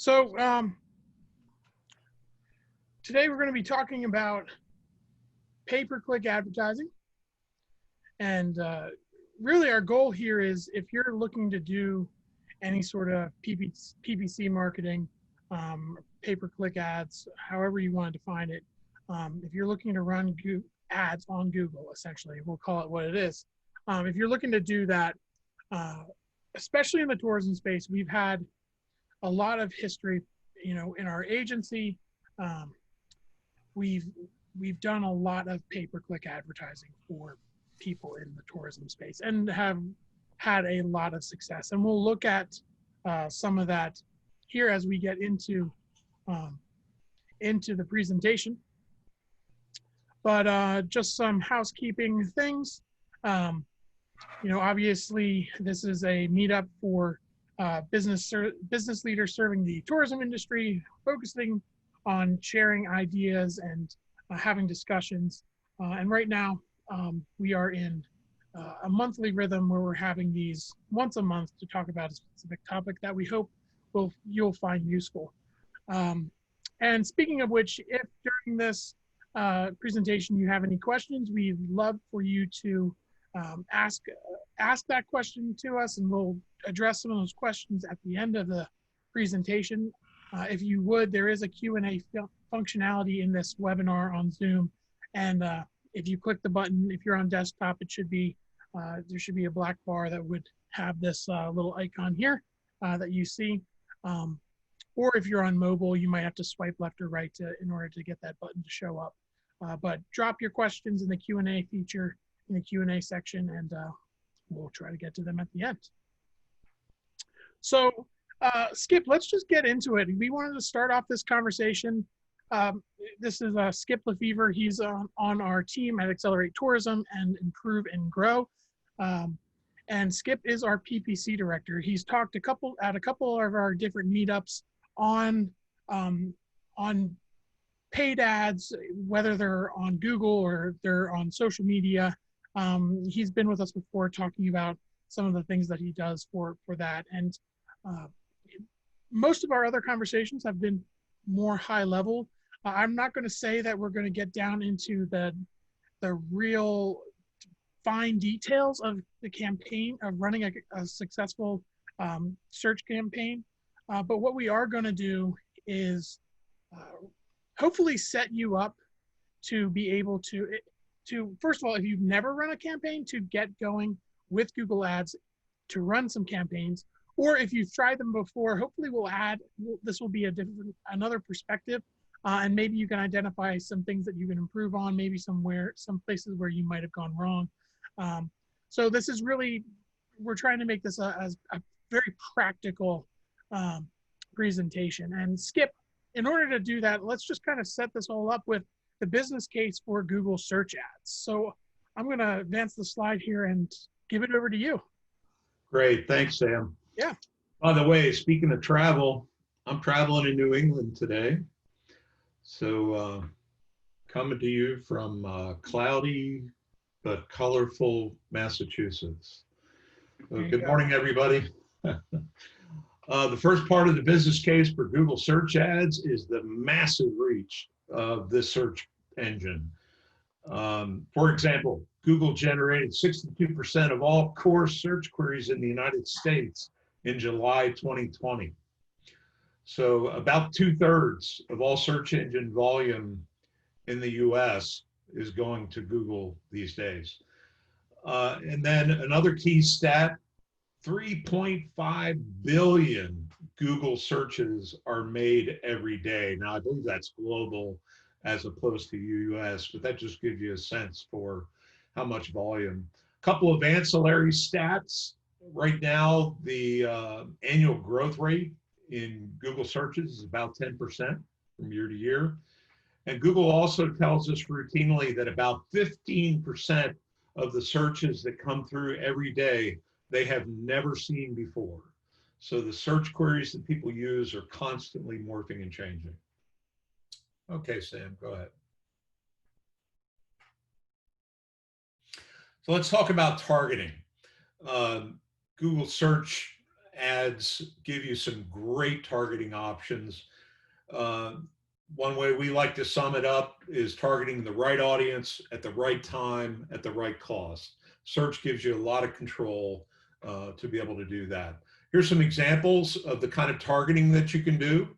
So today we're going to be talking about pay-per-click advertising. And really our goal here is if you're looking to do any sort of PPC marketing, pay-per-click ads, however you want to define it, if you're looking to run ads on Google, essentially, we'll call it what it is. If you're looking to do that, especially in the tourism space, we've had a lot of history, in our agency. We've done a lot of pay-per-click advertising for people in the tourism space and have had a lot of success. And we'll look at some of that here as we get into the presentation. But just some housekeeping things. Obviously this is a meetup for business leaders serving the tourism industry, focusing on sharing ideas and having discussions. And right now we are in a monthly rhythm where we're having these once a month to talk about a specific topic that we hope you'll find useful. And speaking of which, if during this presentation you have any questions, we'd love for you to ask that question to us, and we'll address some of those questions at the end of the presentation. If you would, there is a Q&A functionality in this webinar on Zoom, and if you click the button, if you're on desktop, it should be there should be a black bar that would have this little icon here that you see. Or if you're on mobile, you might have to swipe left or right in order to get that button to show up. But drop your questions in the Q&A feature in the Q&A section, and we'll try to get to them at the end. So Skip, let's just get into it. We wanted to start off this conversation. This is Skip Lefevre. He's on our team at Accelerate Tourism and Improve and Grow. And Skip is our PPC director. He's talked at a couple of our different meetups on paid ads, whether they're on Google or they're on social media. He's been with us before talking about some of the things that he does for that. And most of our other conversations have been more high level. I'm not going to say that we're going to get down into the real fine details of the campaign, of running a successful search campaign. But what we are going to do is hopefully set you up to be able to, first of all, if you've never run a campaign, to get going with Google Ads to run some campaigns. Or if you've tried them before, hopefully this will be another perspective. And maybe you can identify some things that you can improve on, maybe some places where you might have gone wrong. So this is really, we're trying to make this a very practical presentation. And Skip, in order to do that, let's just kind of set this all up with the business case for Google search ads. So I'm going to advance the slide here and give it over to you. Great, thanks, Sam. Yeah. By the way, speaking of travel, I'm traveling in New England today. So coming to you from cloudy but colorful Massachusetts. So good morning, everybody. The first part of the business case for Google search ads is the massive reach of this search engine. For example, Google generated 62% of all core search queries in the United States in July 2020. So about 2/3 of all search engine volume in the US is going to Google these days. And then another key stat, 3.5 billion Google searches are made every day. Now, I believe that's global as opposed to US, but that just gives you a sense for how much volume. A couple of ancillary stats. Right now, the annual growth rate in Google searches is about 10% from year to year. And Google also tells us routinely that about 15% of the searches that come through every day, they have never seen before. So the search queries that people use are constantly morphing and changing. Okay, Sam, go ahead. So let's talk about targeting. Google search ads give you some great targeting options. One way we like to sum it up is targeting the right audience at the right time at the right cost. Search gives you a lot of control to be able to do that. Here's some examples of the kind of targeting that you can do.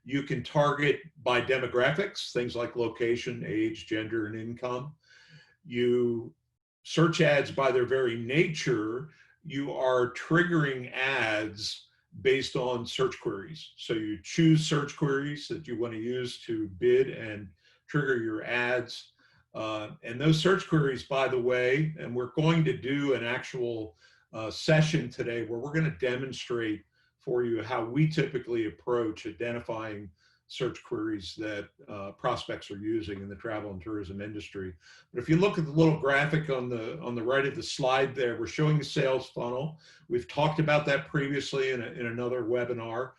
You can target by demographics, things like location, age, gender, and income. You search ads by their very nature, you are triggering ads based on search queries. So you choose search queries that you want to use to bid and trigger your ads. And those search queries, by the way, and we're going to do an actual session today where we're going to demonstrate for you how we typically approach identifying search queries that prospects are using in the travel and tourism industry. But if you look at the little graphic on the right of the slide there, we're showing the sales funnel. We've talked about that previously in another webinar.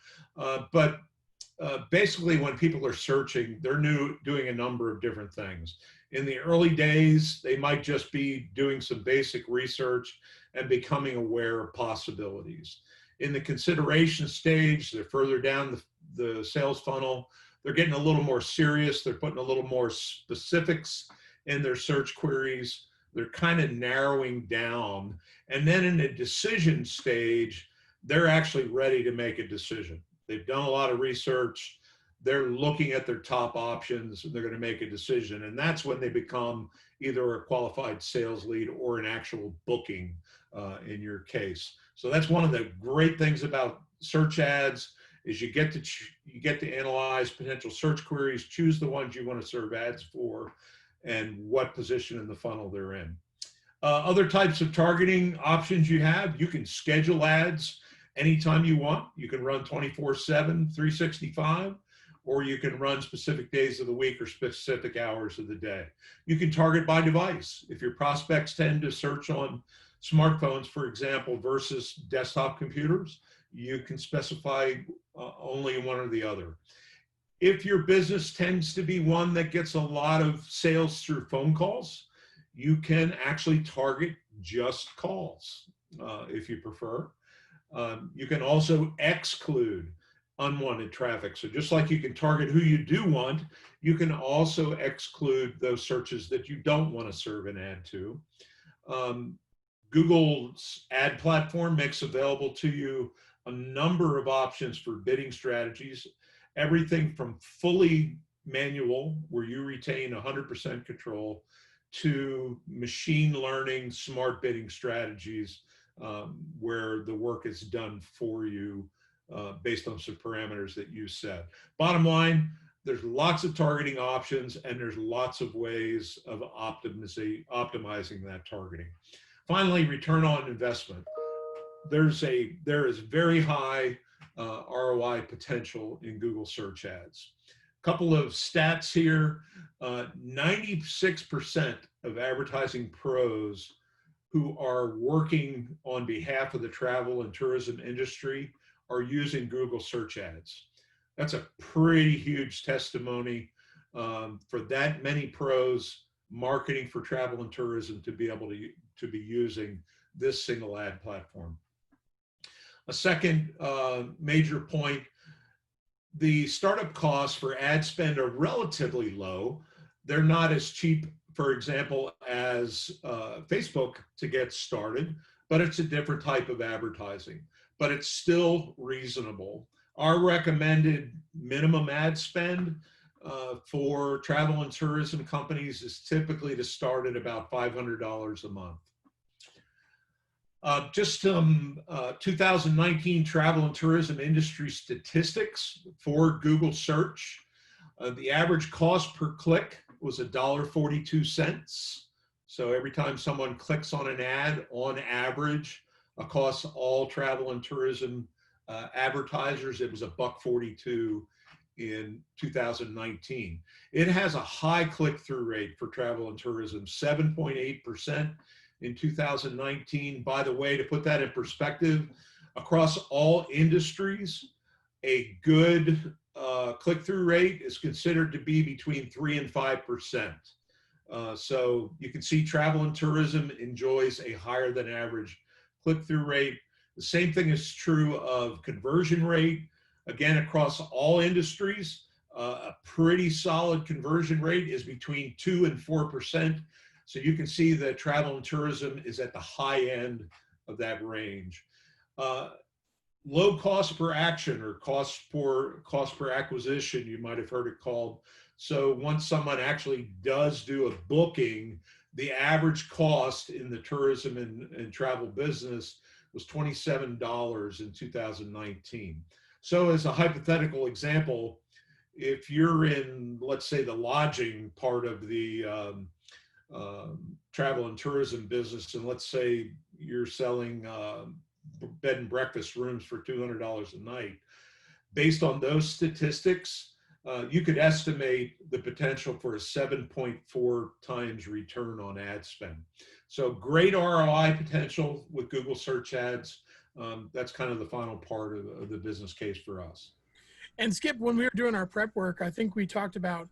Basically, when people are searching, they're doing a number of different things. In the early days, they might just be doing some basic research and becoming aware of possibilities. In the consideration stage, they're further down the sales funnel. They're getting a little more serious. They're putting a little more specifics in their search queries. They're kind of narrowing down. And then in the decision stage, they're actually ready to make a decision. They've done a lot of research. They're looking at their top options and they're going to make a decision. And that's when they become either a qualified sales lead or an actual booking in your case. So that's one of the great things about search ads is you get to analyze potential search queries, choose the ones you want to serve ads for, and what position in the funnel they're in. Other types of targeting options you have, you can schedule ads anytime you want. You can run 24/7, 365, or you can run specific days of the week or specific hours of the day. You can target by device. If your prospects tend to search on smartphones, for example, versus desktop computers, you can specify only one or the other. If your business tends to be one that gets a lot of sales through phone calls, you can actually target just calls if you prefer. You can also exclude unwanted traffic. So just like you can target who you do want, you can also exclude those searches that you don't want to serve an ad to. Google's ad platform makes available to you a number of options for bidding strategies, everything from fully manual, where you retain 100% control, to machine learning smart bidding strategies, where the work is done for you based on some parameters that you set. Bottom line, there's lots of targeting options and there's lots of ways of optimizing that targeting. Finally, return on investment. There is very high ROI potential in Google search ads. Couple of stats here, 96% of advertising pros who are working on behalf of the travel and tourism industry are using Google search ads. That's a pretty huge testimony for that many pros marketing for travel and tourism to be able to be using this single ad platform. A second major point, the startup costs for ad spend are relatively low. They're not as cheap, for example, as Facebook to get started, but it's a different type of advertising, but it's still reasonable. Our recommended minimum ad spend for travel and tourism companies is typically to start at about $500 a month. Just some 2019 travel and tourism industry statistics for Google search. The average cost per click was $1.42. So every time someone clicks on an ad, on average, across all travel and tourism advertisers, it was $1.42 in 2019. It has a high click-through rate for travel and tourism, 7.8%. in 2019. By the way, to put that in perspective, across all industries, a good click-through rate is considered to be between 3 and 5%. So you can see travel and tourism enjoys a higher than average click-through rate. The same thing is true of conversion rate. Again, across all industries, a pretty solid conversion rate is between 2 and 4%. So you can see that travel and tourism is at the high end of that range. Low cost per action, or cost per acquisition, you might have heard it called. So once someone actually does do a booking, the average cost in the tourism and travel business was $27 in 2019. So as a hypothetical example, if you're in, let's say, the lodging part of the travel and tourism business, and let's say you're selling bed and breakfast rooms for $200 a night, based on those statistics, you could estimate the potential for a 7.4 times return on ad spend. So great ROI potential with Google search ads. That's kind of the final part of the business case for us. And Skip, when we were doing our prep work, I think we talked about,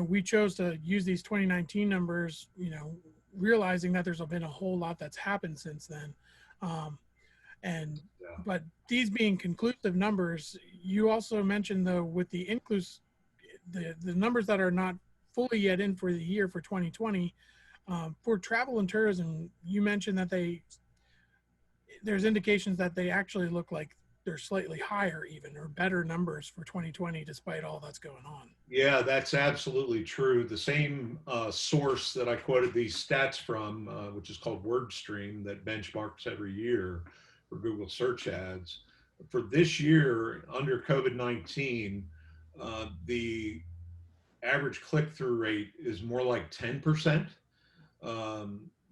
we chose to use these 2019 numbers, realizing that there's been a whole lot that's happened since then. But these being conclusive numbers, you also mentioned, though, with the the numbers that are not fully yet in for the year for 2020, for travel and tourism, you mentioned that there's indications that they actually look like they're slightly higher even, or better numbers for 2020 despite all that's going on. Yeah, that's absolutely true. The same source that I quoted these stats from, which is called WordStream, that benchmarks every year for Google search ads. For this year, under COVID-19, the average click-through rate is more like 10%.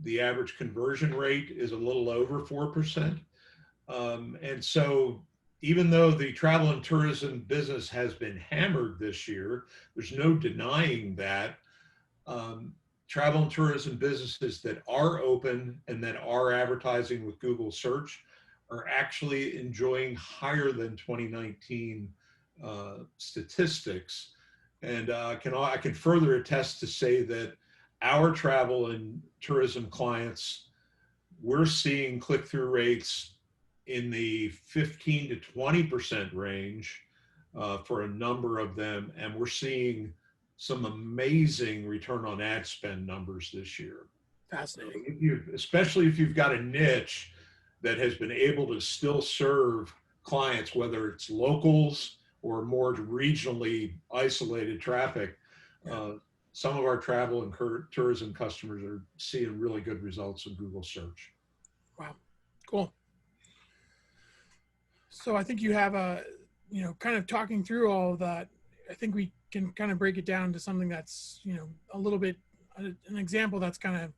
The average conversion rate is a little over 4%. And so even though the travel and tourism business has been hammered this year, there's no denying that. Travel and tourism businesses that are open and that are advertising with Google search are actually enjoying higher than 2019 statistics. And I can further attest to say that our travel and tourism clients, we're seeing click-through rates in the 15 to 20% range for a number of them. And we're seeing some amazing return on ad spend numbers this year. Fascinating. Especially if you've got a niche that has been able to still serve clients, whether it's locals or more regionally isolated traffic. Some of our travel and tourism customers are seeing really good results in Google search. Wow, cool. So I think you have kind of talking through all of that, I think we can kind of break it down to something that's, a little bit, an example that's kind of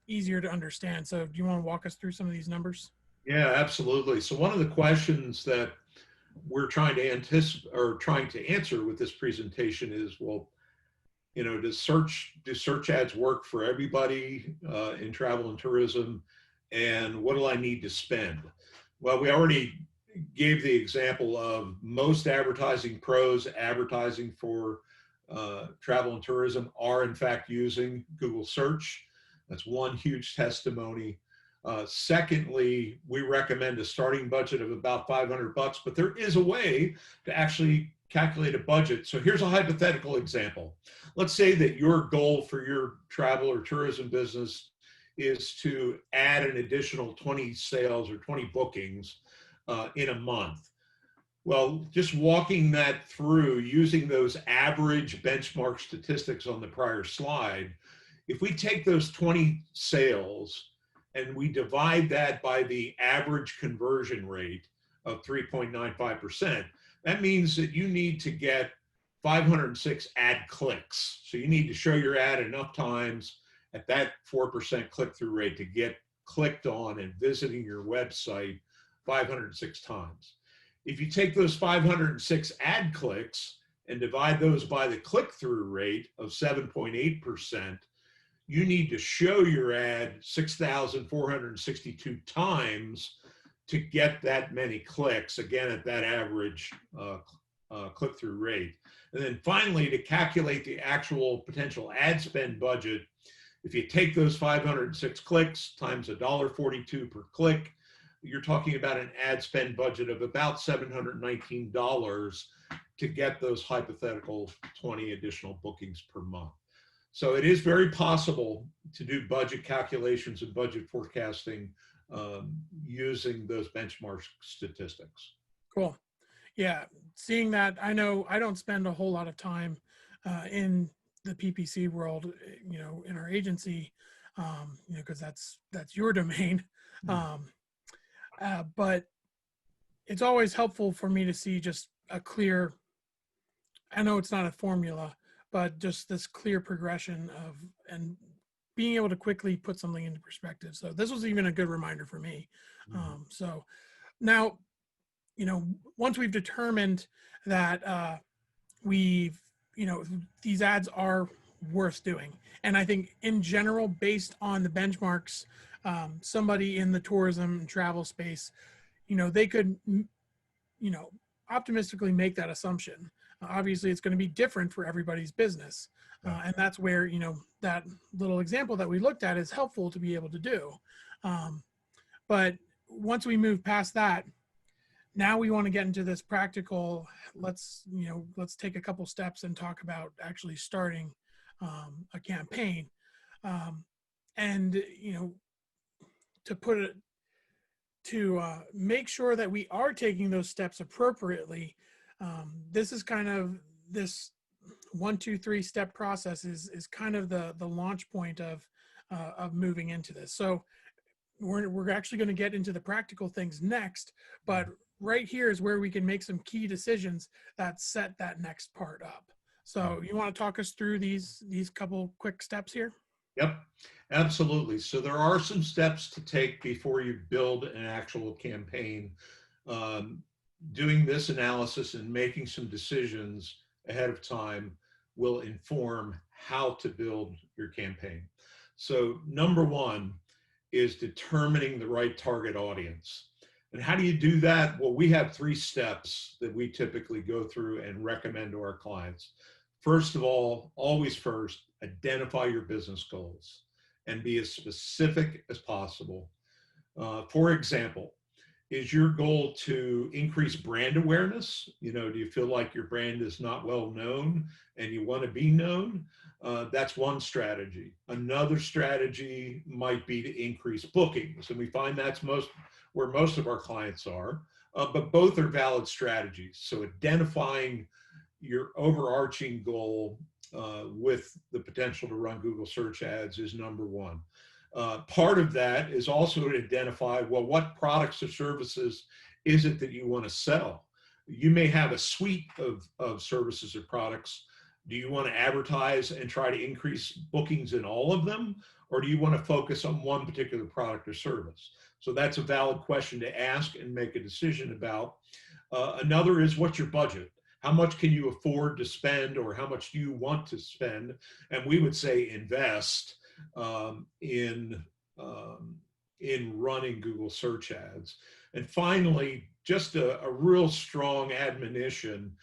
easier to understand. So do you want to walk us through some of these numbers? Yeah, absolutely. So one of the questions that we're trying to answer with this presentation is, well, do search ads work for everybody in travel and tourism? And what do I need to spend? Well, we already gave the example of most advertising pros advertising for travel and tourism are in fact using Google search. That's one huge testimony. Secondly, we recommend a starting budget of about $500, but there is a way to actually calculate a budget. So here's a hypothetical example. Let's say that your goal for your travel or tourism business is to add an additional 20 sales or 20 bookings in a month. Well, just walking that through using those average benchmark statistics on the prior slide, if we take those 20 sales and we divide that by the average conversion rate of 3.95%, that means that you need to get 506 ad clicks. So you need to show your ad enough times at that 4% click-through rate to get clicked on and visiting your website 506 times. If you take those 506 ad clicks and divide those by the click-through rate of 7.8%, you need to show your ad 6,462 times to get that many clicks, again, at that average click-through rate. And then finally, to calculate the actual potential ad spend budget, if you take those 506 clicks times $1.42 per click, you're talking about an ad spend budget of about $719 to get those hypothetical 20 additional bookings per month. So it is very possible to do budget calculations and budget forecasting using those benchmark statistics. Cool. Yeah, seeing that, I know I don't spend a whole lot of time in the PPC world, in our agency, because that's your domain. But it's always helpful for me to see just a clear, I know it's not a formula, but just this clear progression of, and being able to quickly put something into perspective. So this was even a good reminder for me. So now, once we've determined that these ads are worth doing. And I think in general, based on the benchmarks, somebody in the tourism and travel space, they could, optimistically make that assumption. Obviously, it's going to be different for everybody's business. And that's where, that little example that we looked at is helpful to be able to do. But once we move past that, now we want to get into this practical, let's take a couple steps and talk about actually starting a campaign. And, to make sure that we are taking those steps appropriately. This is kind of this 1, 2, 3 step process is kind of the launch point of moving into this. So we're actually going to get into the practical things next, but right here is where we can make some key decisions that set that next part up. So you want to talk us through these couple quick steps here? Yep, absolutely. So there are some steps to take before you build an actual campaign. Doing this analysis and making some decisions ahead of time will inform how to build your campaign. So number one is determining the right target audience. And how do you do that? Well, we have 3 steps that we typically go through and recommend to our clients. First of all, always first, identify your business goals and be as specific as possible. For example, is your goal to increase brand awareness? Do you feel like your brand is not well known and you want to be known? That's one strategy. Another strategy might be to increase bookings, and we find that's where most of our clients are, but both are valid strategies. So identifying your overarching goal with the potential to run Google search ads is number one. Part of that is also to identify, well, what products or services is it that you want to sell? You may have a suite of services or products. Do you want to advertise and try to increase bookings in all of them? Or do you want to focus on one particular product or service? So that's a valid question to ask and make a decision about. Another is, what's your budget? How much can you afford to spend, or how much do you want to spend? And we would say invest in running Google search ads. And finally, just a real strong admonition: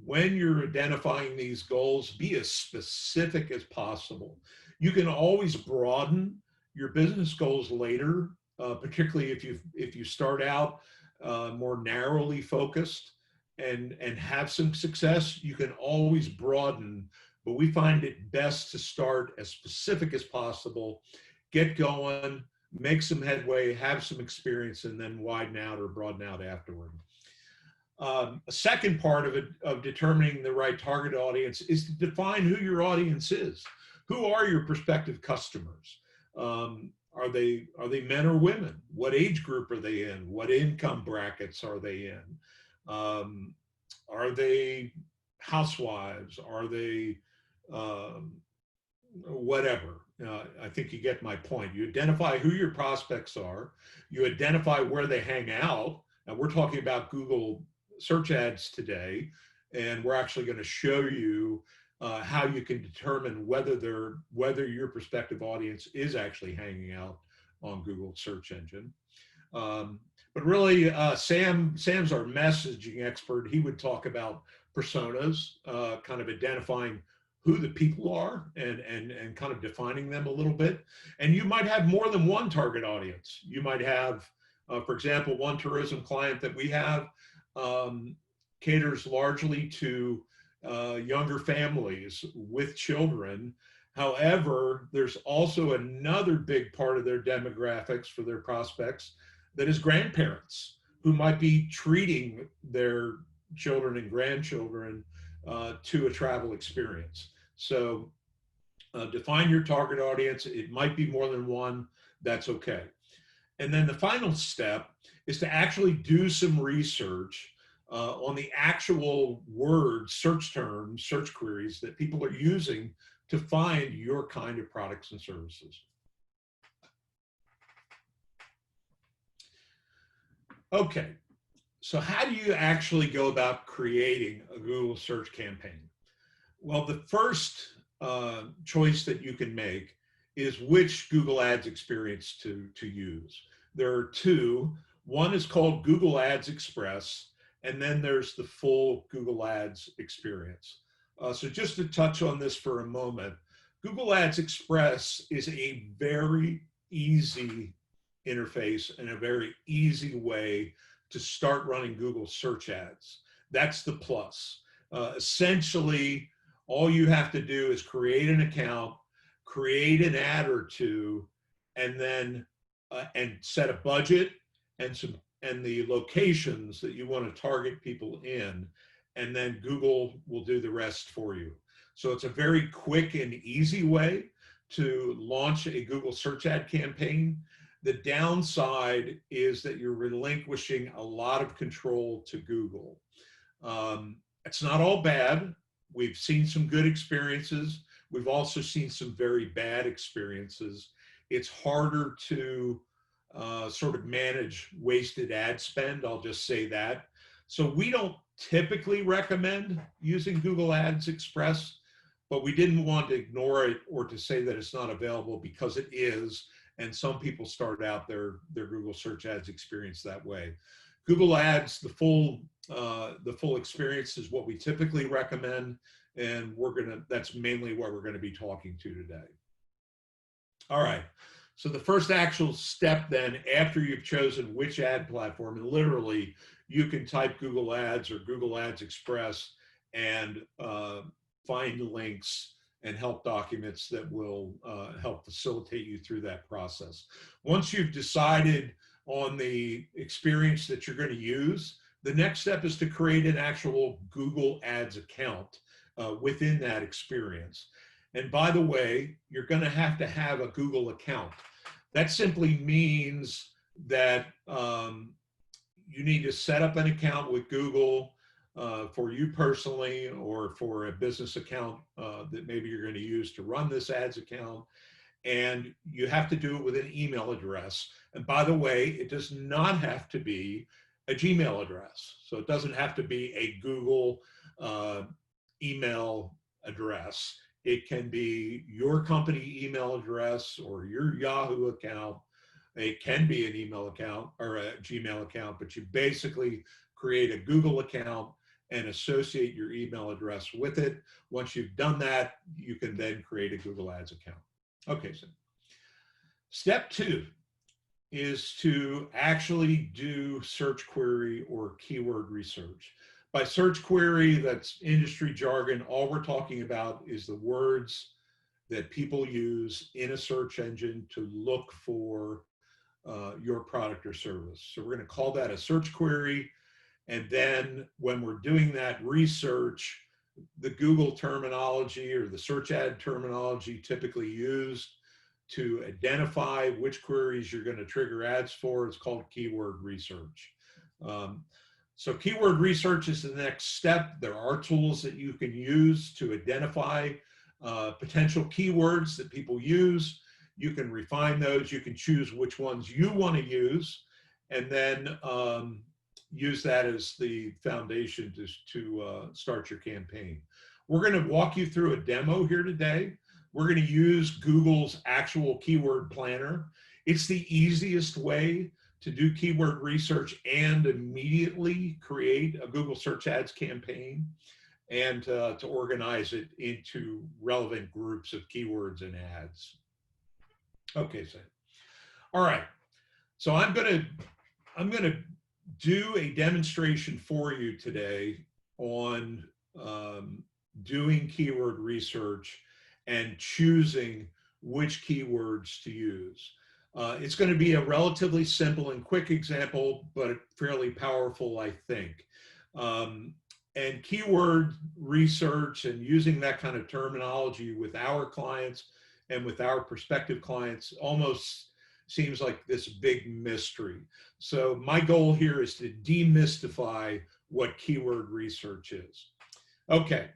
when you're identifying these goals, be as specific as possible. You can always broaden your business goals later, particularly if you start out more narrowly focused and have some success. You can always broaden, but we find it best to start as specific as possible, get going, make some headway, have some experience, and then widen out or broaden out afterward. A second part of determining the right target audience is to define who your audience is. Who are your prospective customers? Are they men or women? What age group are they in? What income brackets are they in? Are they housewives? Are they whatever? I think you get my point. You identify who your prospects are. You identify where they hang out. Now, we're talking about Google search ads today, and we're actually going to show you how you can determine whether your prospective audience is actually hanging out on Google search engine. But really, Sam's our messaging expert. He would talk about personas, kind of identifying who the people are and kind of defining them a little bit. And you might have more than one target audience. You might have For example, one tourism client that we have caters largely to younger families with children. However, there's also another big part of their demographics for their prospects that is grandparents who might be treating their children and grandchildren to a travel experience. So define your target audience. It might be more than one. That's okay. And then the final step is to actually do some research on the actual words, search terms, search queries that people are using to find your kind of products and services. Okay, so how do you actually go about creating a Google search campaign? Well, the first choice that you can make is which Google Ads experience to use. There are two. One is called Google Ads Express, and then there's the full Google Ads experience. So just to touch on this for a moment, Google Ads Express is a very easy interface and a very easy way to start running Google search ads. That's the plus. Essentially, all you have to do is create an account, create an ad or two, and then and set a budget and the locations that you want to target people in, and then Google will do the rest for you. So it's a very quick and easy way to launch a Google search ad campaign. The downside is that you're relinquishing a lot of control to Google. It's not all bad. We've seen some good experiences. We've also seen some very bad experiences. It's harder to sort of manage wasted ad spend, I'll just say that. So we don't typically recommend using Google Ads Express, but we didn't want to ignore it or to say that it's not available, because it is, and some people start out their Google search ads experience that way. Google Ads, the full experience is what we typically recommend, and that's mainly what we're gonna be talking to today. All right, so the first actual step then, after you've chosen which ad platform, and literally you can type Google Ads or Google Ads Express and find links and help documents that will help facilitate you through that process. Once you've decided on the experience that you're going to use, the next step is to create an actual Google Ads account within that experience. And by the way, you're going to have a Google account. That simply means that you need to set up an account with Google for you personally, or for a business account that maybe you're going to use to run this ads account. And you have to do it with an email address. And by the way, it does not have to be a Gmail address. So it doesn't have to be a Google email address. It can be your company email address or your Yahoo account. It can be an email account or a Gmail account, but you basically create a Google account and associate your email address with it. Once you've done that, you can then create a Google Ads account. Okay, so step two is to actually do search query or keyword research. By search query, that's industry jargon. All we're talking about is the words that people use in a search engine to look for your product or service. So we're going to call that a search query. And then when we're doing that research, the Google terminology or the search ad terminology typically used to identify which queries you're going to trigger ads for is called keyword research. So keyword research is the next step. There are tools that you can use to identify potential keywords that people use. You can refine those. You can choose which ones you want to use, and then use that as the foundation to start your campaign. We're going to walk you through a demo here today. We're going to use Google's actual keyword planner. It's the easiest way to do keyword research and immediately create a Google search ads campaign, and to organize it into relevant groups of keywords and ads. Okay, so all right. So I'm going to I'm going to do a demonstration for you today on doing keyword research and choosing which keywords to use. It's going to be a relatively simple and quick example, but fairly powerful, I think. And keyword research and using that kind of terminology with our clients and with our prospective clients almost seems like this big mystery. So my goal here is to demystify what keyword research is. Okay,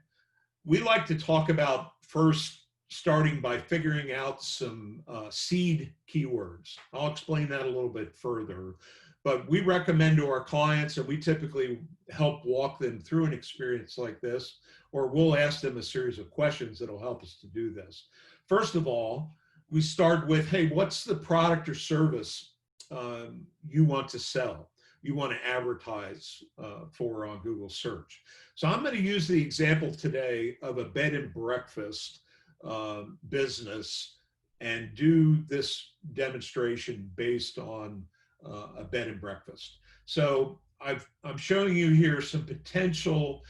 we like to talk about first starting by figuring out some seed keywords. I'll explain that a little bit further, but we recommend to our clients, and we typically help walk them through an experience like this, or we'll ask them a series of questions that'll help us to do this. First of all, we start with, hey, what's the product or service you want to sell? You want to advertise for on Google search. So I'm going to use the example today of a bed and breakfast business and do this demonstration based on a bed and breakfast. So I'm showing you here some potential.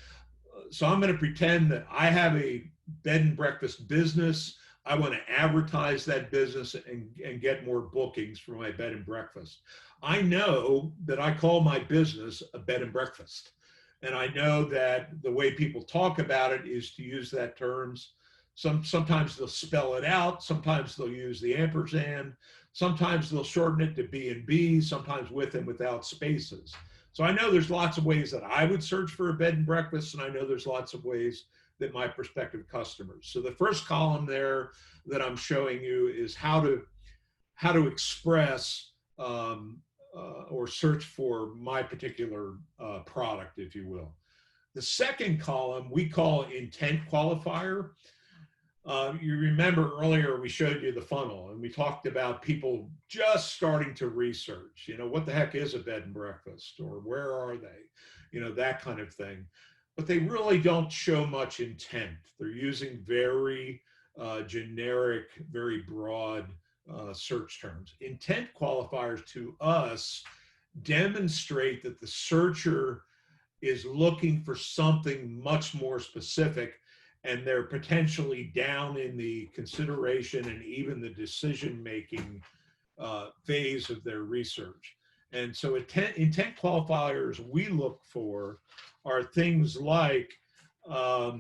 So I'm going to pretend that I have a bed and breakfast business. I want to advertise that business and get more bookings for my bed and breakfast. I know that I call my business a bed and breakfast. And I know that the way people talk about it is to use that terms. Sometimes they'll spell it out. Sometimes they'll use the ampersand. Sometimes they'll shorten it to B&B, sometimes with and without spaces. So I know there's lots of ways that I would search for a bed and breakfast, and I know there's lots of ways that my prospective customers. So the first column there that I'm showing you is how to express or search for my particular product, if you will. The second column we call intent qualifier. You remember earlier we showed you the funnel and we talked about people just starting to research, what the heck is a bed and breakfast, or where are they, that kind of thing. But they really don't show much intent. They're using very generic, very broad search terms. Intent qualifiers to us demonstrate that the searcher is looking for something much more specific, and they're potentially down in the consideration and even the decision-making phase of their research. And so intent qualifiers we look for are things like a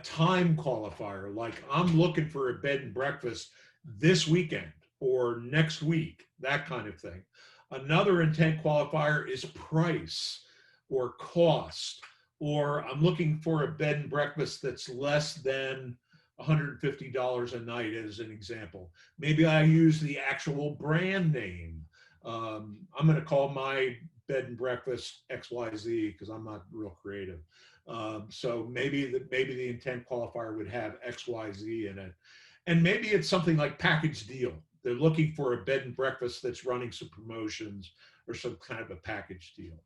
time qualifier, like I'm looking for a bed and breakfast this weekend or next week, that kind of thing. Another intent qualifier is price or cost, or I'm looking for a bed and breakfast that's less than $150 a night, as an example. Maybe I use the actual brand name. I'm going to call my bed and breakfast XYZ because I'm not real creative. So maybe the intent qualifier would have XYZ in it. And maybe it's something like package deal. They're looking for a bed and breakfast that's running some promotions or some kind of a package deal.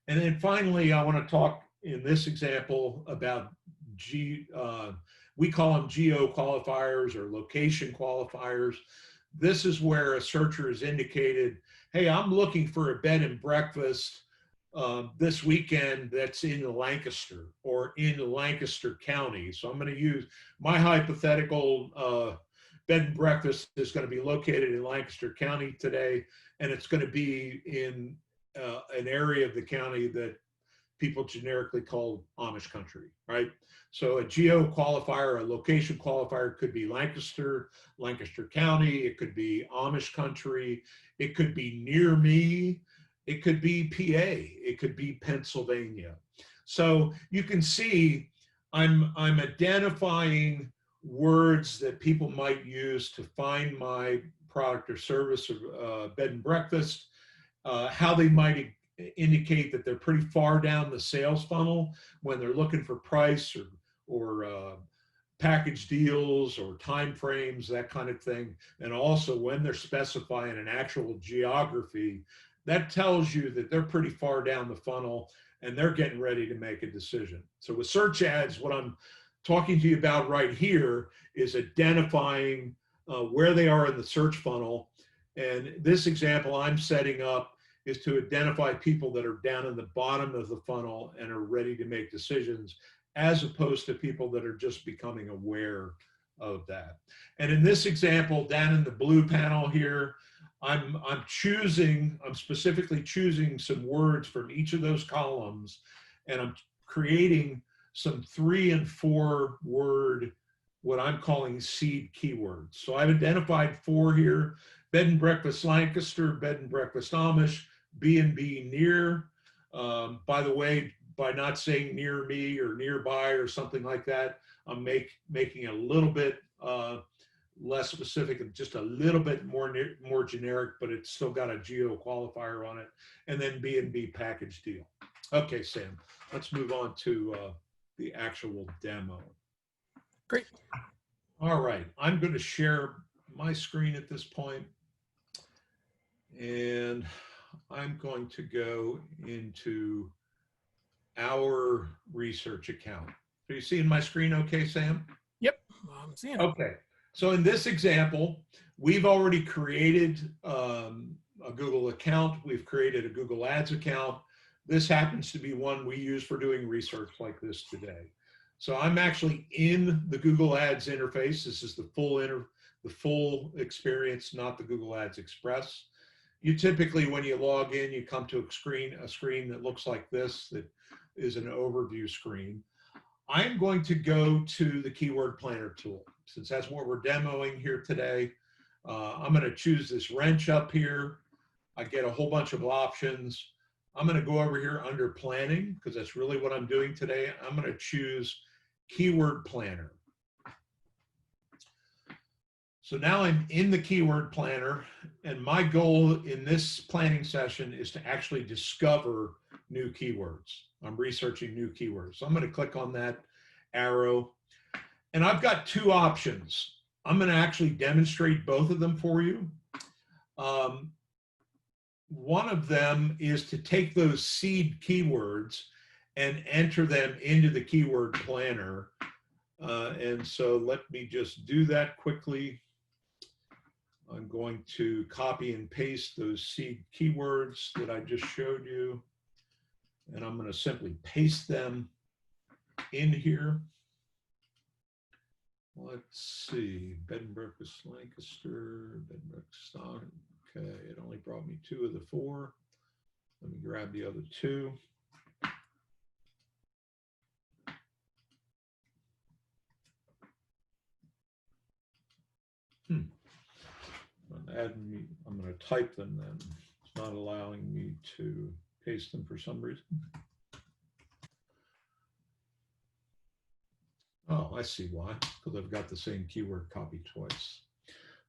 And then finally, I want to talk in this example about we call them geo qualifiers or location qualifiers. This is where a searcher has indicated, hey, I'm looking for a bed and breakfast this weekend that's in Lancaster or in Lancaster County. So I'm going to use my hypothetical bed and breakfast is going to be located in Lancaster County today, and it's going to be in an area of the county that people generically call Amish country, right? So a geo qualifier, a location qualifier could be Lancaster, Lancaster County, it could be Amish country, it could be near me, it could be PA, it could be Pennsylvania. So you can see I'm identifying words that people might use to find my product or service or bed and breakfast, how they might indicate that they're pretty far down the sales funnel when they're looking for price or package deals or time frames, that kind of thing. And also when they're specifying an actual geography, that tells you that they're pretty far down the funnel and they're getting ready to make a decision. So with search ads, what I'm talking to you about right here is identifying where they are in the search funnel And this example I'm setting up is to identify people that are down in the bottom of the funnel and are ready to make decisions, as opposed to people that are just becoming aware of that. And in this example, down in the blue panel here, I'm specifically choosing some words from each of those columns, and I'm creating some 3 and 4 word, what I'm calling seed keywords. So I've identified 4 here: bed and breakfast Lancaster, bed and breakfast Amish, B&B near. By the way, by not saying near me or nearby or something like that, I'm making it a little bit less specific and just a little bit more generic, but it's still got a geo qualifier on it. And then B&B package deal. Okay, Sam, let's move on to the actual demo. Great. All right, I'm going to share my screen at this point, and I'm going to go into our research account. Are you seeing my screen okay, Sam? Yep, I'm seeing it. Okay, so in this example, we've already created a Google account. We've created a Google Ads account. This happens to be one we use for doing research like this today. So I'm actually in the Google Ads interface. This is the full experience, not the Google Ads Express. You typically, when you log in, you come to a screen that looks like this, that is an overview screen. I'm going to go to the Keyword Planner tool, since that's what we're demoing here today. I'm going to choose this wrench up here. I get a whole bunch of options. I'm going to go over here under planning, because that's really what I'm doing today. I'm going to choose Keyword Planner. So now I'm in the Keyword Planner, and my goal in this planning session is to actually discover new keywords. I'm researching new keywords. So I'm going to click on that arrow, and I've got 2 options. I'm going to actually demonstrate both of them for you. One of them is to take those seed keywords and enter them into the Keyword Planner. And so let me just do that quickly. I'm going to copy and paste those seed keywords that I just showed you, and I'm going to simply paste them in here. Let's see, bed and breakfast Lancaster, bed and breakfast. Okay, it only brought me 2 of the 4. Let me grab the other 2. I'm going to type them then. It's not allowing me to paste them for some reason. Oh, I see why, because I've got the same keyword copied twice.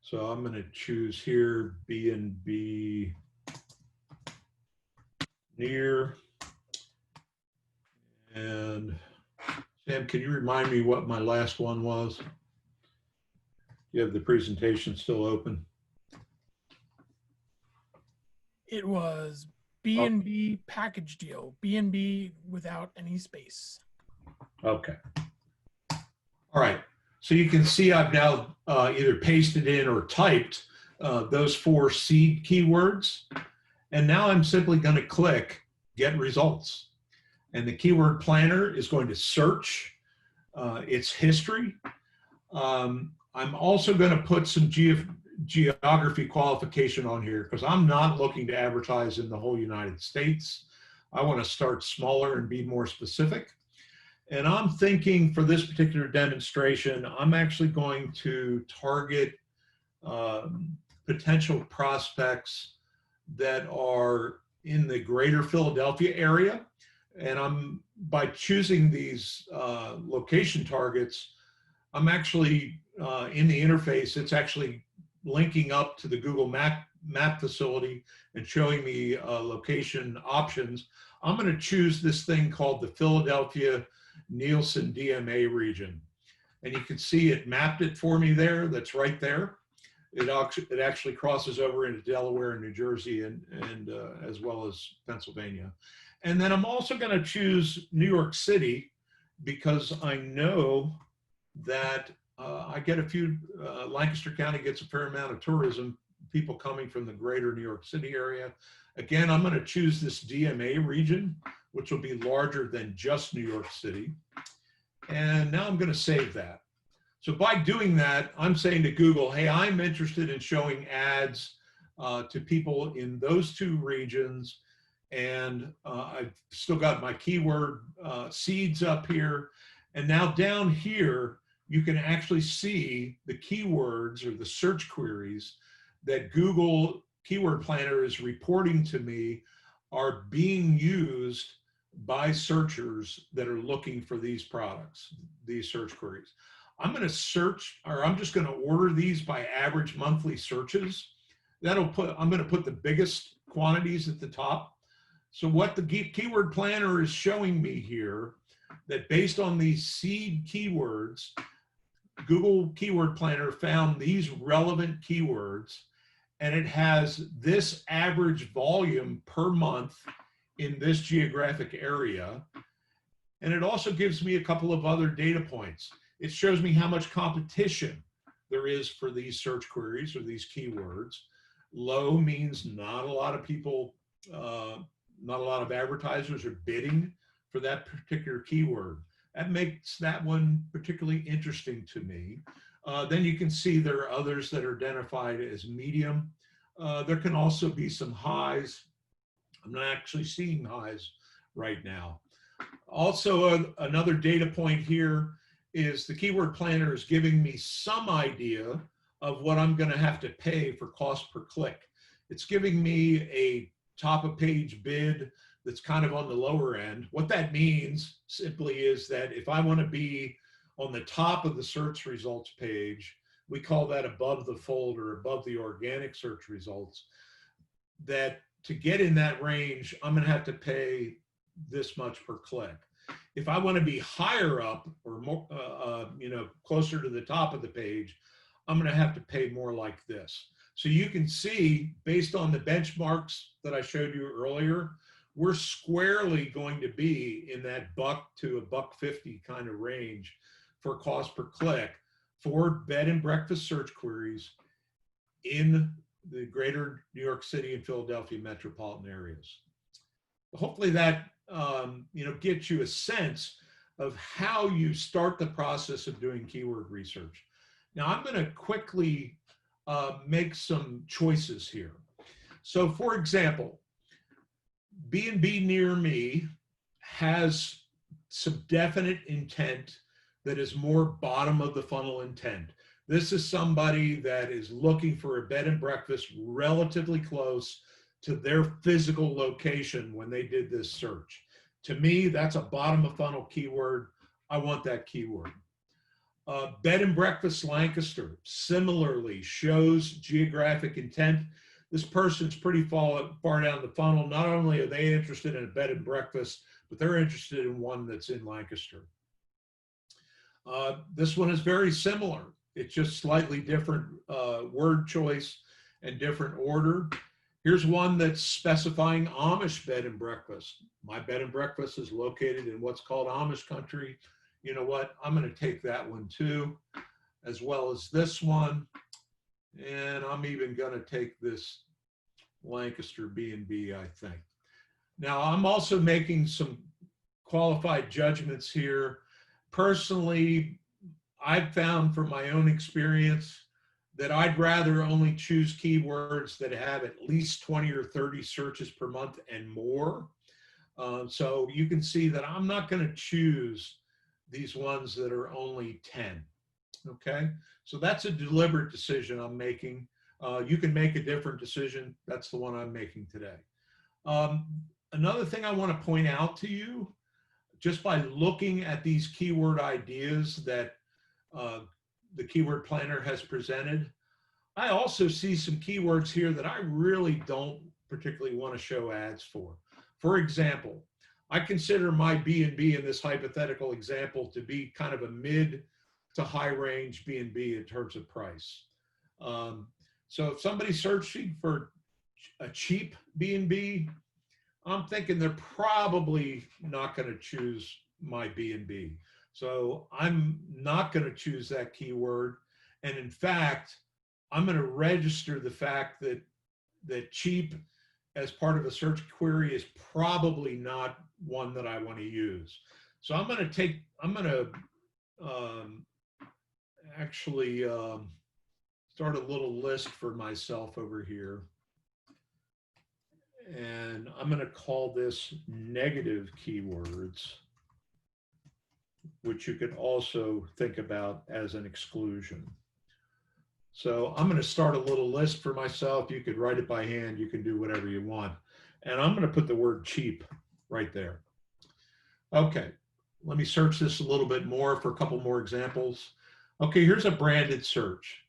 So I'm going to choose here B&B near. And Sam, can you remind me what my last one was? You have the presentation still open? It was B&B package deal, B&B without any space. Okay. All right. So you can see I've now either pasted in or typed those 4 seed keywords. And now I'm simply going to click Get Results. And the Keyword Planner is going to search its history. I'm also going to put some geography qualification on here, because I'm not looking to advertise in the whole United States. I want to start smaller and be more specific. And I'm thinking for this particular demonstration, I'm actually going to target potential prospects that are in the greater Philadelphia area. And by choosing these location targets, I'm actually in the interface, it's actually linking up to the Google map facility and showing me location options. I'm going to choose this thing called the Philadelphia Nielsen DMA region. And you can see it mapped it for me there. That's right there. It actually crosses over into Delaware and New Jersey and as well as Pennsylvania. And then I'm also going to choose New York City, because I know that I get a few, Lancaster County gets a fair amount of tourism people coming from the greater New York City area. Again, I'm going to choose this DMA region, which will be larger than just New York City. And now I'm going to save that. So by doing that, I'm saying to Google, hey, I'm interested in showing ads to people in those two regions. And I've still got my keyword seeds up here. And now down here, you can actually see the keywords or the search queries that Google Keyword Planner is reporting to me are being used by searchers that are looking for these products, these search queries. I'm going to search, or I'm just going to order these by average monthly searches. I'm going to put the biggest quantities at the top. So what the Keyword Planner is showing me here, that based on these seed keywords, Google Keyword Planner found these relevant keywords, and it has this average volume per month in this geographic area. And it also gives me a couple of other data points. It shows me how much competition there is for these search queries or these keywords. Low means not a lot of people, not a lot of advertisers are bidding for that particular keyword. That makes that one particularly interesting to me. Then you can see there are others that are identified as medium. There can also be some highs. I'm not actually seeing highs right now. Also, another data point here is the Keyword Planner is giving me some idea of what I'm going to have to pay for cost per click. It's giving me a top of page bid that's kind of on the lower end. What that means simply is that if I want to be on the top of the search results page, we call that above the fold or above the organic search results, that to get in that range, I'm going to have to pay this much per click. If I want to be higher up or more, closer to the top of the page, I'm going to have to pay more like this. So you can see, based on the benchmarks that I showed you earlier, we're squarely going to be in that $1 to $1.50 kind of range for cost per click for bed and breakfast search queries in the greater New York City and Philadelphia metropolitan areas. Hopefully that gets you a sense of how you start the process of doing keyword research. Now I'm going to quickly make some choices here. So for example, B&B near me has some definite intent that is more bottom of the funnel intent. This is somebody that is looking for a bed and breakfast relatively close to their physical location when they did this search. To me, that's a bottom of funnel keyword. I want that keyword. Bed and breakfast Lancaster similarly shows geographic intent. This person's pretty far down the funnel. Not only are they interested in a bed and breakfast, but they're interested in one that's in Lancaster. This one is very similar. It's just slightly different word choice and different order. Here's one that's specifying Amish bed and breakfast. My bed and breakfast is located in what's called Amish country. You know what? I'm going to take that one too, as well as this one. And I'm even going to take this Lancaster B&B, I think. Now, I'm also making some qualified judgments here. Personally, I've found from my own experience that I'd rather only choose keywords that have at least 20 or 30 searches per month and more. So you can see that I'm not going to choose these ones that are only 10. Okay, so that's a deliberate decision I'm making. You can make a different decision. That's the one I'm making today. Another thing I want to point out to you, just by looking at these keyword ideas that the Keyword Planner has presented, I also see some keywords here that I really don't particularly want to show ads for. For example, I consider my B&B in this hypothetical example to be kind of a mid to high range B&B in terms of price. So if somebody's searching for a cheap B&B, I'm thinking they're probably not going to choose my B&B. So I'm not going to choose that keyword. And in fact, I'm going to register the fact that cheap as part of a search query is probably not one that I want to use. So I'm going to actually start a little list for myself over here. And I'm going to call this negative keywords, which you could also think about as an exclusion. So I'm going to start a little list for myself. You could write it by hand. You can do whatever you want. And I'm going to put the word cheap right there. Okay, let me search this a little bit more for a couple more examples. Okay, here's a branded search.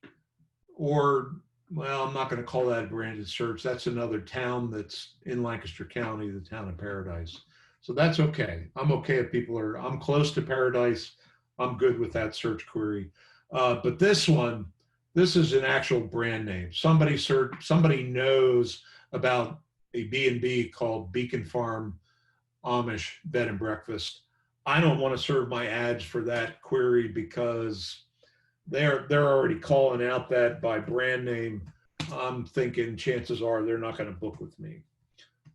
Or, well, I'm not going to call that a branded search. That's another town that's in Lancaster County, the town of Paradise. So that's okay. I'm okay if people are, I'm close to Paradise. I'm good with that search query. But this one, this is an actual brand name. Somebody knows about a B&B called Beacon Farm Amish Bed and Breakfast. I don't want to serve my ads for that query because they're already calling out that by brand name. I'm thinking chances are they're not going to book with me.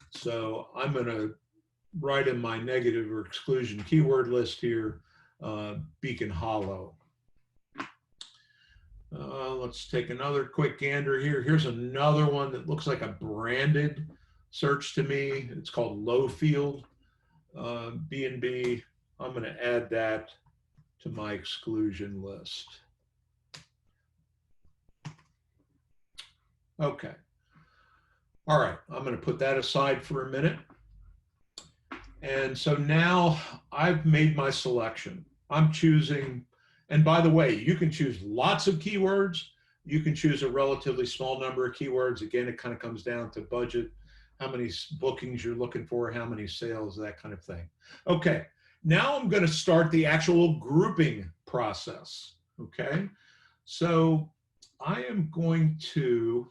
So I'm going to write in my negative or exclusion keyword list here, Beacon Hollow. Let's take another quick gander here. Here's another one that looks like a branded search to me. It's called Lowfield B&B. I'm going to add that to my exclusion list. Okay. All right. I'm going to put that aside for a minute. And so now I've made my selection. I'm choosing. And by the way, you can choose lots of keywords. You can choose a relatively small number of keywords. Again, it kind of comes down to budget, how many bookings you're looking for, how many sales, that kind of thing. Okay, now I'm going to start the actual grouping process. Okay, so I am going to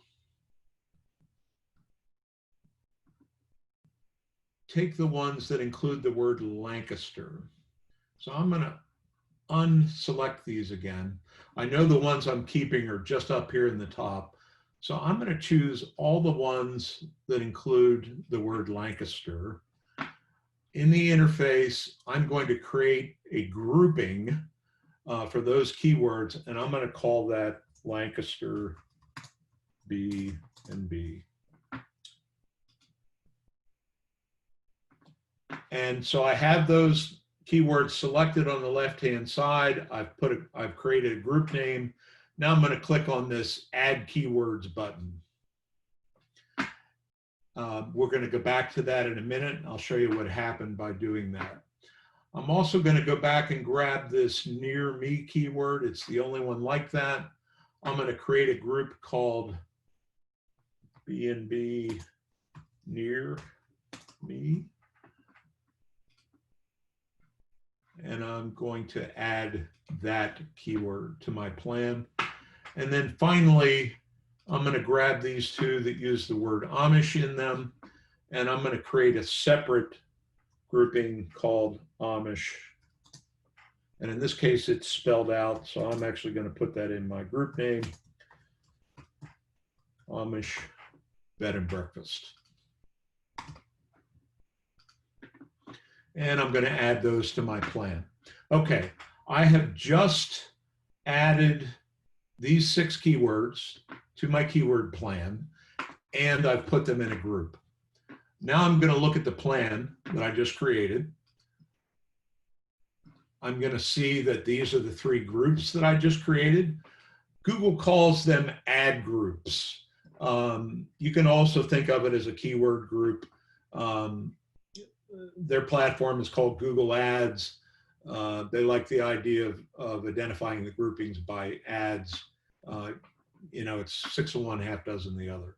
take the ones that include the word Lancaster. So I'm going to unselect these again. I know the ones I'm keeping are just up here in the top. So I'm going to choose all the ones that include the word Lancaster. In the interface, I'm going to create a grouping for those keywords, and I'm going to call that Lancaster B&B. And so I have those keywords selected on the left-hand side. I've created a group name. Now I'm going to click on this Add Keywords button. We're going to go back to that in a minute. I'll show you what happened by doing that. I'm also going to go back and grab this Near Me keyword. It's the only one like that. I'm going to create a group called B&B Near Me. And I'm going to add that keyword to my plan. And then finally, I'm going to grab these two that use the word Amish in them, and I'm going to create a separate grouping called Amish. And in this case, it's spelled out, so I'm actually going to put that in my group name, Amish Bed and Breakfast. And I'm going to add those to my plan. Okay, I have just added these 6 keywords to my keyword plan, and I've put them in a group. Now I'm going to look at the plan that I just created. I'm going to see that these are the 3 groups that I just created. Google calls them ad groups. You can also think of it as a keyword group. Their platform is called Google Ads. They like the idea of identifying the groupings by ads. You know, it's 6 of one, half dozen the other.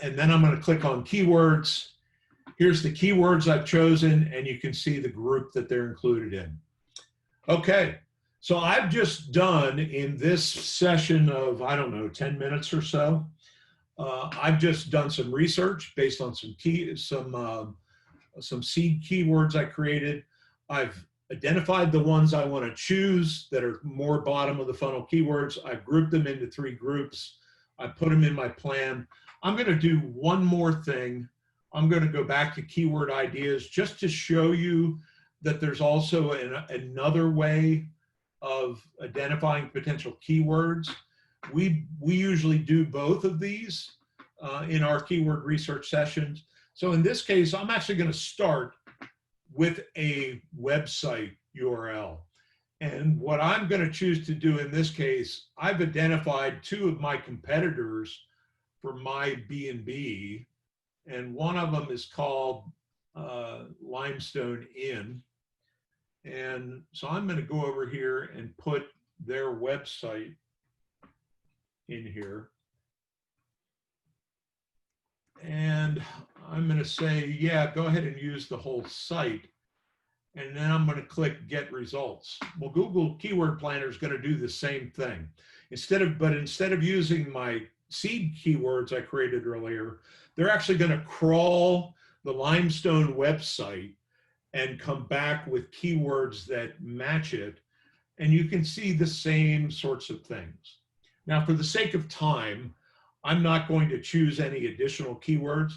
And then I'm going to click on keywords. Here's the keywords I've chosen, and you can see the group that they're included in. Okay, so I've just done in this session of, I don't know, 10 minutes or so. I've just done some research based on some seed keywords I created. I've identified the ones I want to choose that are more bottom of the funnel keywords. I've grouped them into 3 groups. I put them in my plan. I'm going to do one more thing. I'm going to go back to keyword ideas just to show you that there's also another way of identifying potential keywords. We usually do both of these in our keyword research sessions. So in this case, I'm actually going to start with a website URL. And what I'm going to choose to do in this case, I've identified 2 of my competitors for my B&B, and one of them is called Limestone Inn. And so I'm going to go over here and put their website in here. And I'm going to say, yeah, go ahead and use the whole site. And then I'm going to click Get Results. Well, Google Keyword Planner is going to do the same thing. Instead of using my seed keywords I created earlier, they're actually going to crawl the Limestone website and come back with keywords that match it. And you can see the same sorts of things. Now, for the sake of time, I'm not going to choose any additional keywords,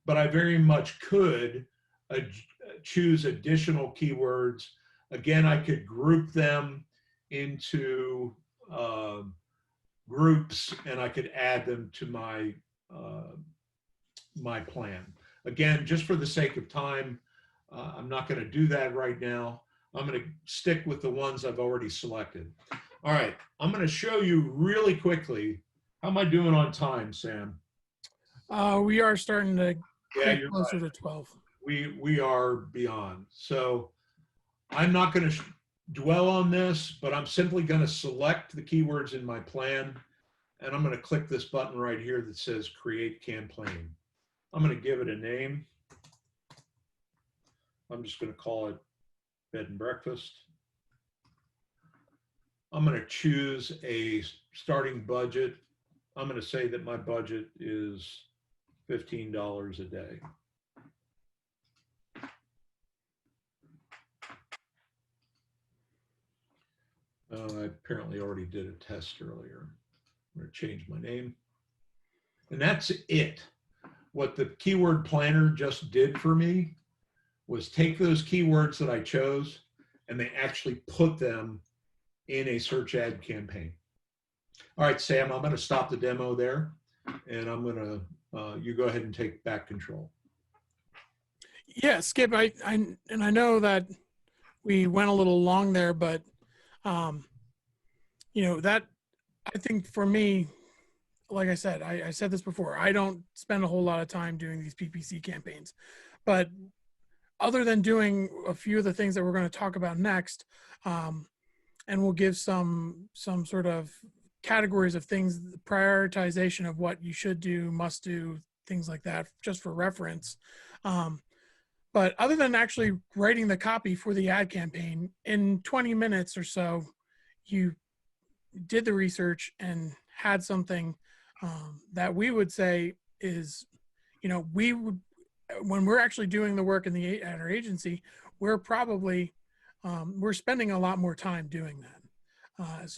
but I very much could choose additional keywords. Again, I could group them into groups, and I could add them to my my plan. Again, just for the sake of time, I'm not going to do that right now. I'm going to stick with the ones I've already selected. All right, I'm going to show you really quickly. How am I doing on time, Sam? We are starting to Yeah, get closer to 12. We are beyond. So I'm not going to dwell on this, but I'm simply going to select the keywords in my plan, and I'm going to click this button right here that says Create Campaign. I'm going to give it a name. I'm just going to call it Bed and Breakfast. I'm going to choose a starting budget. I'm going to say that my budget is $15 a day. I apparently already did a test earlier. I'm going to change my name. And that's it. What the keyword planner just did for me was take those keywords that I chose and they actually put them in a search ad campaign. All right, Sam, I'm going to stop the demo there, and I'm going to, you go ahead and take back control. Yeah, Skip, I know that we went a little long there, but you know, that, I think for me, like I said, I said this before, I don't spend a whole lot of time doing these PPC campaigns, but other than doing a few of the things that we're going to talk about next, and we'll give some sort of categories of things, prioritization of what you should do, must do, things like that, just for reference. But other than actually writing the copy for the ad campaign, in 20 minutes or so, you did the research and had something that we would say is, you know, we would, when we're actually doing the work at our agency, we're probably, we're spending a lot more time doing that.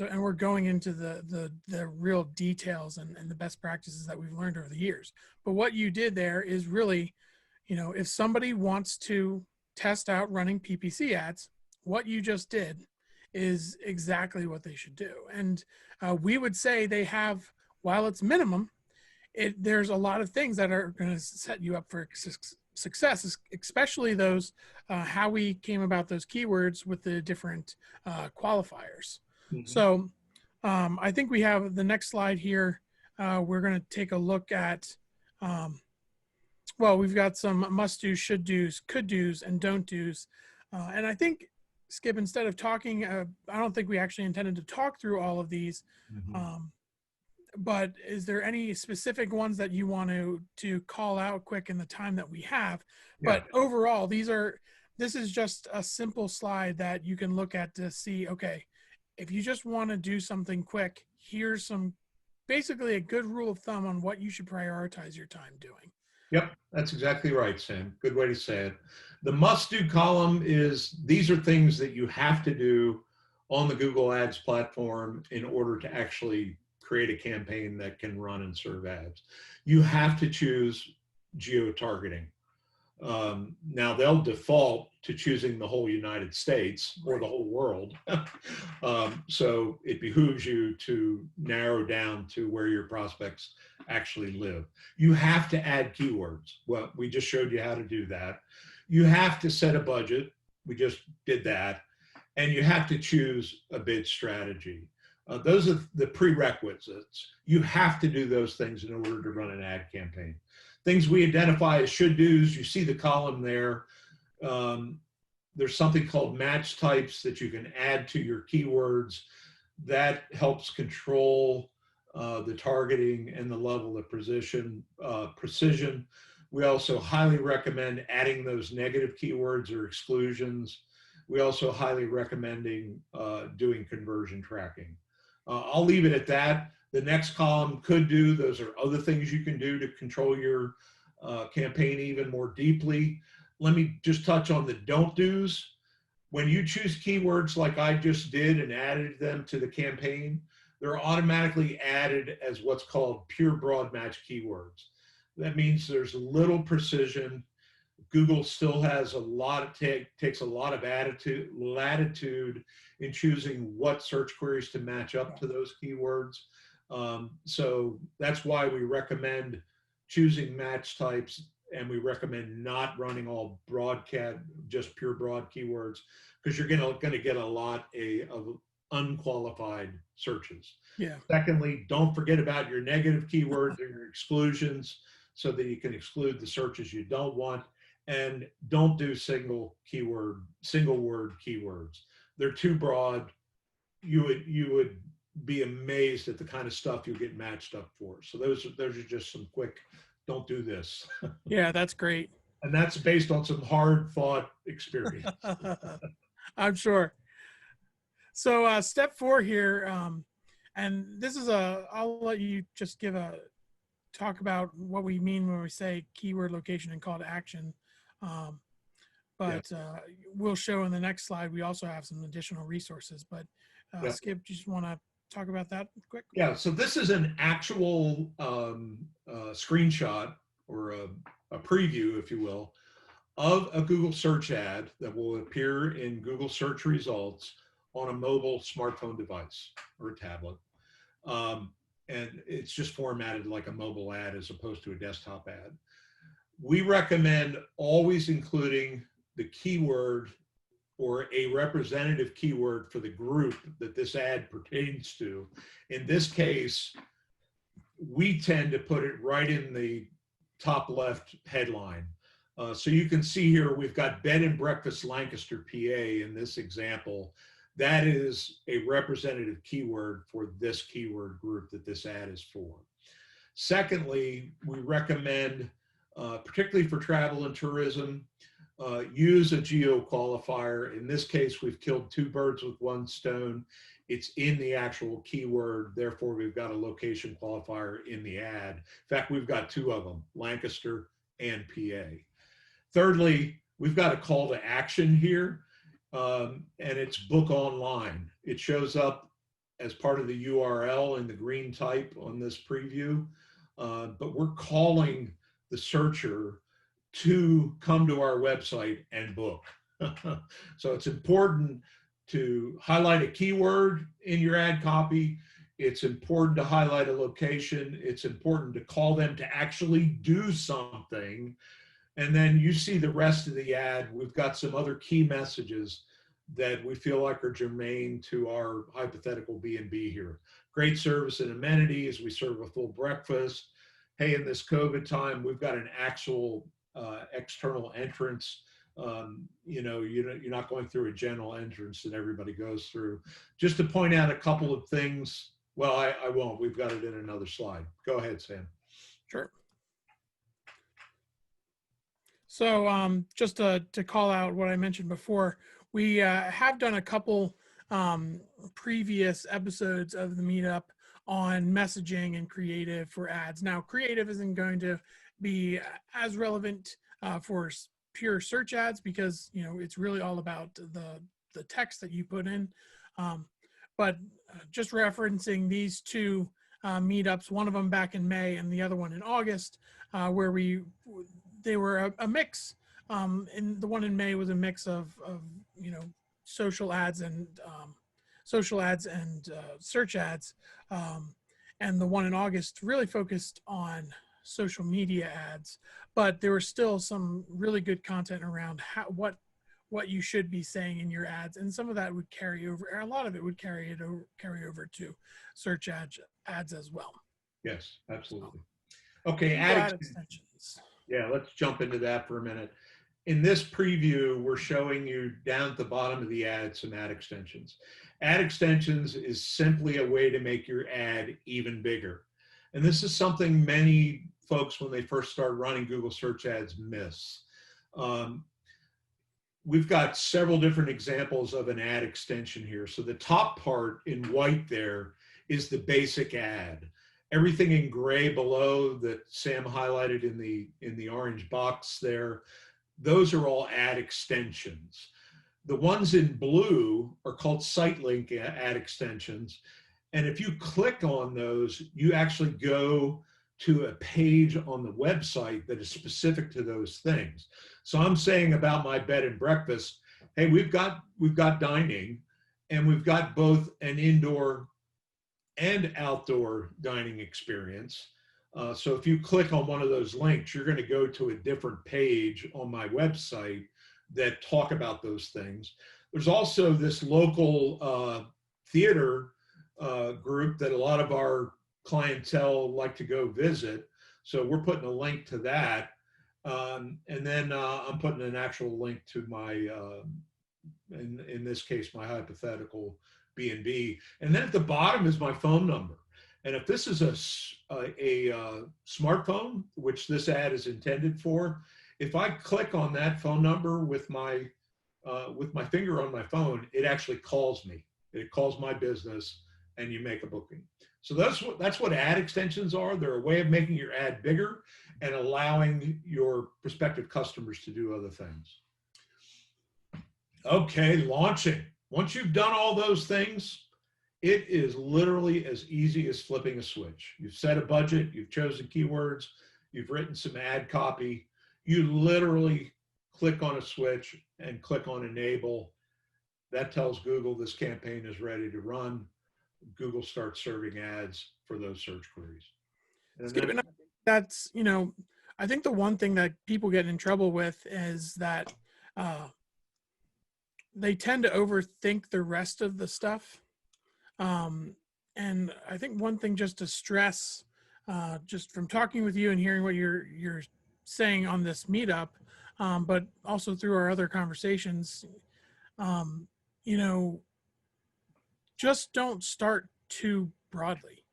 And we're going into the real details and the best practices that we've learned over the years. But what you did there is really, you know, if somebody wants to test out running PPC ads, what you just did is exactly what they should do. And we would say they have, while it's minimum, there's a lot of things that are going to set you up for success, especially those, how we came about those keywords with the different qualifiers. Mm-hmm. So I think we have the next slide here. We're going to take a look at, well, we've got some must do, should do's, could do's, and don't do's. And I think, Skip, instead of talking, I don't think we actually intended to talk through all of these. Mm-hmm. But is there any specific ones that you want to call out quick in the time that we have? Yeah. But overall, this is just a simple slide that you can look at to see, okay, if you just want to do something quick, here's basically a good rule of thumb on what you should prioritize your time doing. Yep, that's exactly right, Sam. Good way to say it. The must-do column is these are things that you have to do on the Google Ads platform in order to actually create a campaign that can run and serve ads. You have to choose geo-targeting. Now they'll default to choosing the whole United States or the whole world. So it behooves you to narrow down to where your prospects actually live. You have to add keywords. Well, we just showed you how to do that. You have to set a budget. We just did that. And you have to choose a bid strategy. Those are the prerequisites. You have to do those things in order to run an ad campaign. Things we identify as should do's, you see the column there. There's something called match types that you can add to your keywords. That helps control the targeting and the level of precision. We also highly recommend adding those negative keywords or exclusions. We also highly recommending doing conversion tracking. I'll leave it at that. The next column could do, those are other things you can do to control your campaign even more deeply. Let me just touch on the don't do's. When you choose keywords like I just did and added them to the campaign, they're automatically added as what's called pure broad match keywords. That means there's little precision. Google still has a lot of takes a lot of latitude in choosing what search queries to match up to those keywords. So that's why we recommend choosing match types, and we recommend not running all broadcast, just pure broad keywords, because you're going to get a lot of unqualified searches. Yeah. Secondly, don't forget about your negative keywords or your exclusions so that you can exclude the searches you don't want. And don't do single word keywords. They're too broad. You would be amazed at the kind of stuff you get matched up for. So those are just some quick, don't do this. Yeah, that's great. And that's based on some hard fought experience. I'm sure. So step 4 here, and this is I'll let you just talk about what we mean when we say keyword location and call to action. We'll show in the next slide, we also have some additional resources, but Skip, just want to talk about that quick? Yeah, so this is an actual screenshot or a preview, if you will, of a Google search ad that will appear in Google search results on a mobile smartphone device or a tablet. And it's just formatted like a mobile ad as opposed to a desktop ad. We recommend always including the keyword or a representative keyword for the group that this ad pertains to. In this case, we tend to put it right in the top left headline. So you can see here, we've got bed and breakfast Lancaster, PA in this example. That is a representative keyword for this keyword group that this ad is for. Secondly, we recommend, particularly for travel and tourism, use a geo qualifier. In this case, we've killed 2 birds with 1 stone. It's in the actual keyword. Therefore, we've got a location qualifier in the ad. In fact, we've got 2 of them, Lancaster and PA. Thirdly, we've got a call to action here, and it's book online. It shows up as part of the URL in the green type on this preview, but we're calling the searcher to come to our website and book. So it's important to highlight a keyword in your ad copy. It's important to highlight a location. It's important to call them to actually do something. And then you see the rest of the ad. We've got some other key messages that we feel like are germane to our hypothetical B&B here. Great service and amenities. We serve a full breakfast. Hey, in this COVID time, we've got an actual external entrance. You're not going through a general entrance that everybody goes through. Just to point out a couple of things. Well, I won't. We've got it in another slide. Go ahead, Sam. Sure. So just to call out what I mentioned before, we have done a couple previous episodes of the meetup on messaging and creative for ads. Now, creative isn't going to be as relevant for pure search ads, because it's really all about the text that you put in. But just referencing these two meetups, one of them back in May and the other one in August, where they were a mix. And the one in May was a mix of social ads and search ads, and the one in August really focused on social media ads. But there was still some really good content around what you should be saying in your ads, and some of that would carry over. A lot of it would carry over to search ads as well. Yes, absolutely. So, okay, ad extensions. Yeah, let's jump into that for a minute. In this preview, we're showing you down at the bottom of the ad some ad extensions. Ad extensions is simply a way to make your ad even bigger. And this is something many folks, when they first start running Google search ads, miss. We've got several different examples of an ad extension here. So the top part in white there is the basic ad. Everything in gray below that Sam highlighted in the orange box there, those are all ad extensions. The ones in blue are called site link ad extensions. And if you click on those, you actually go to a page on the website that is specific to those things. So I'm saying about my bed and breakfast, hey, we've got dining, and we've got both an indoor and outdoor dining experience. So if you click on one of those links, you're going to go to a different page on my website that talk about those things. There's also this local theater group that a lot of our clientele like to go visit. So we're putting a link to that. And then I'm putting an actual link to my, in this case, my hypothetical B&B. And then at the bottom is my phone number. And if this is a smartphone, which this ad is intended for, if I click on that phone number with my finger on my phone, it actually calls me. It calls my business, and you make a booking. So that's what ad extensions are. They're a way of making your ad bigger and allowing your prospective customers to do other things. Okay, launching. Once you've done all those things, it is literally as easy as flipping a switch. You've set a budget, you've chosen keywords, you've written some ad copy. You literally click on a switch and click on enable. That tells Google this campaign is ready to run. Google starts serving ads for those search queries. And that's, I think the one thing that people get in trouble with is that they tend to overthink the rest of the stuff. And I think one thing just to stress, just from talking with you and hearing what you're saying on this meetup, but also through our other conversations, just don't start too broadly.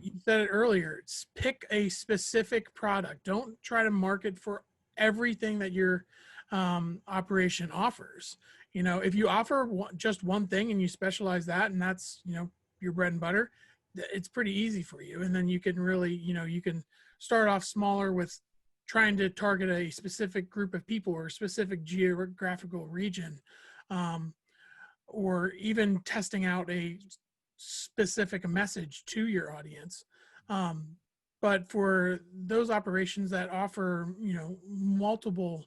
You said it earlier, pick a specific product. Don't try to market for everything that your operation offers. If you offer just one thing and you specialize that, and that's, your bread and butter, it's pretty easy for you. And then you can really, you can start off smaller with trying to target a specific group of people or a specific geographical region, or even testing out a specific message to your audience. But for those operations that offer, multiple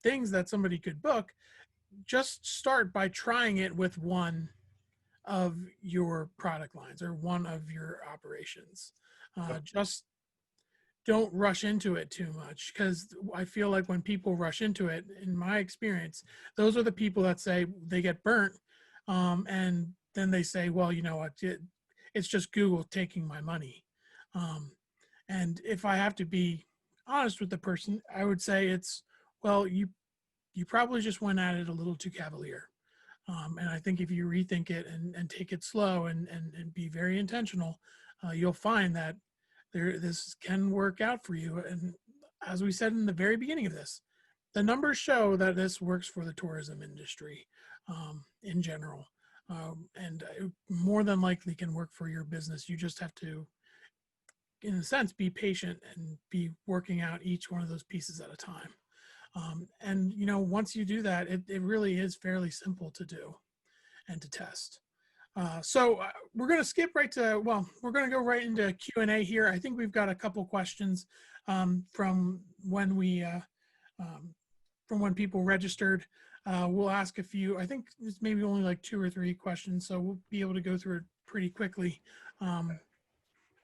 things that somebody could book, just start by trying it with one of your product lines or one of your operations. Just don't rush into it too much, because I feel like when people rush into it, in my experience, those are the people that say they get burnt, and then they say, well, you know what, it's just Google taking my money. And if I have to be honest with the person, I would say it's, well, you probably just went at it a little too cavalier. And I think if you rethink it and take it slow and be very intentional, you'll find that this can work out for you. And as we said in the very beginning of this, the numbers show that this works for the tourism industry in general. And it more than likely can work for your business. You just have to in a sense, be patient and be working out each one of those pieces at a time. And, you know, once you do that, it really is fairly simple to do and to test. So we're going to skip right to, well, we're going to go right into Q&A here. I think we've got a couple questions from when people registered. We'll ask a few. I think it's maybe only like 2 or 3 questions, so we'll be able to go through it pretty quickly.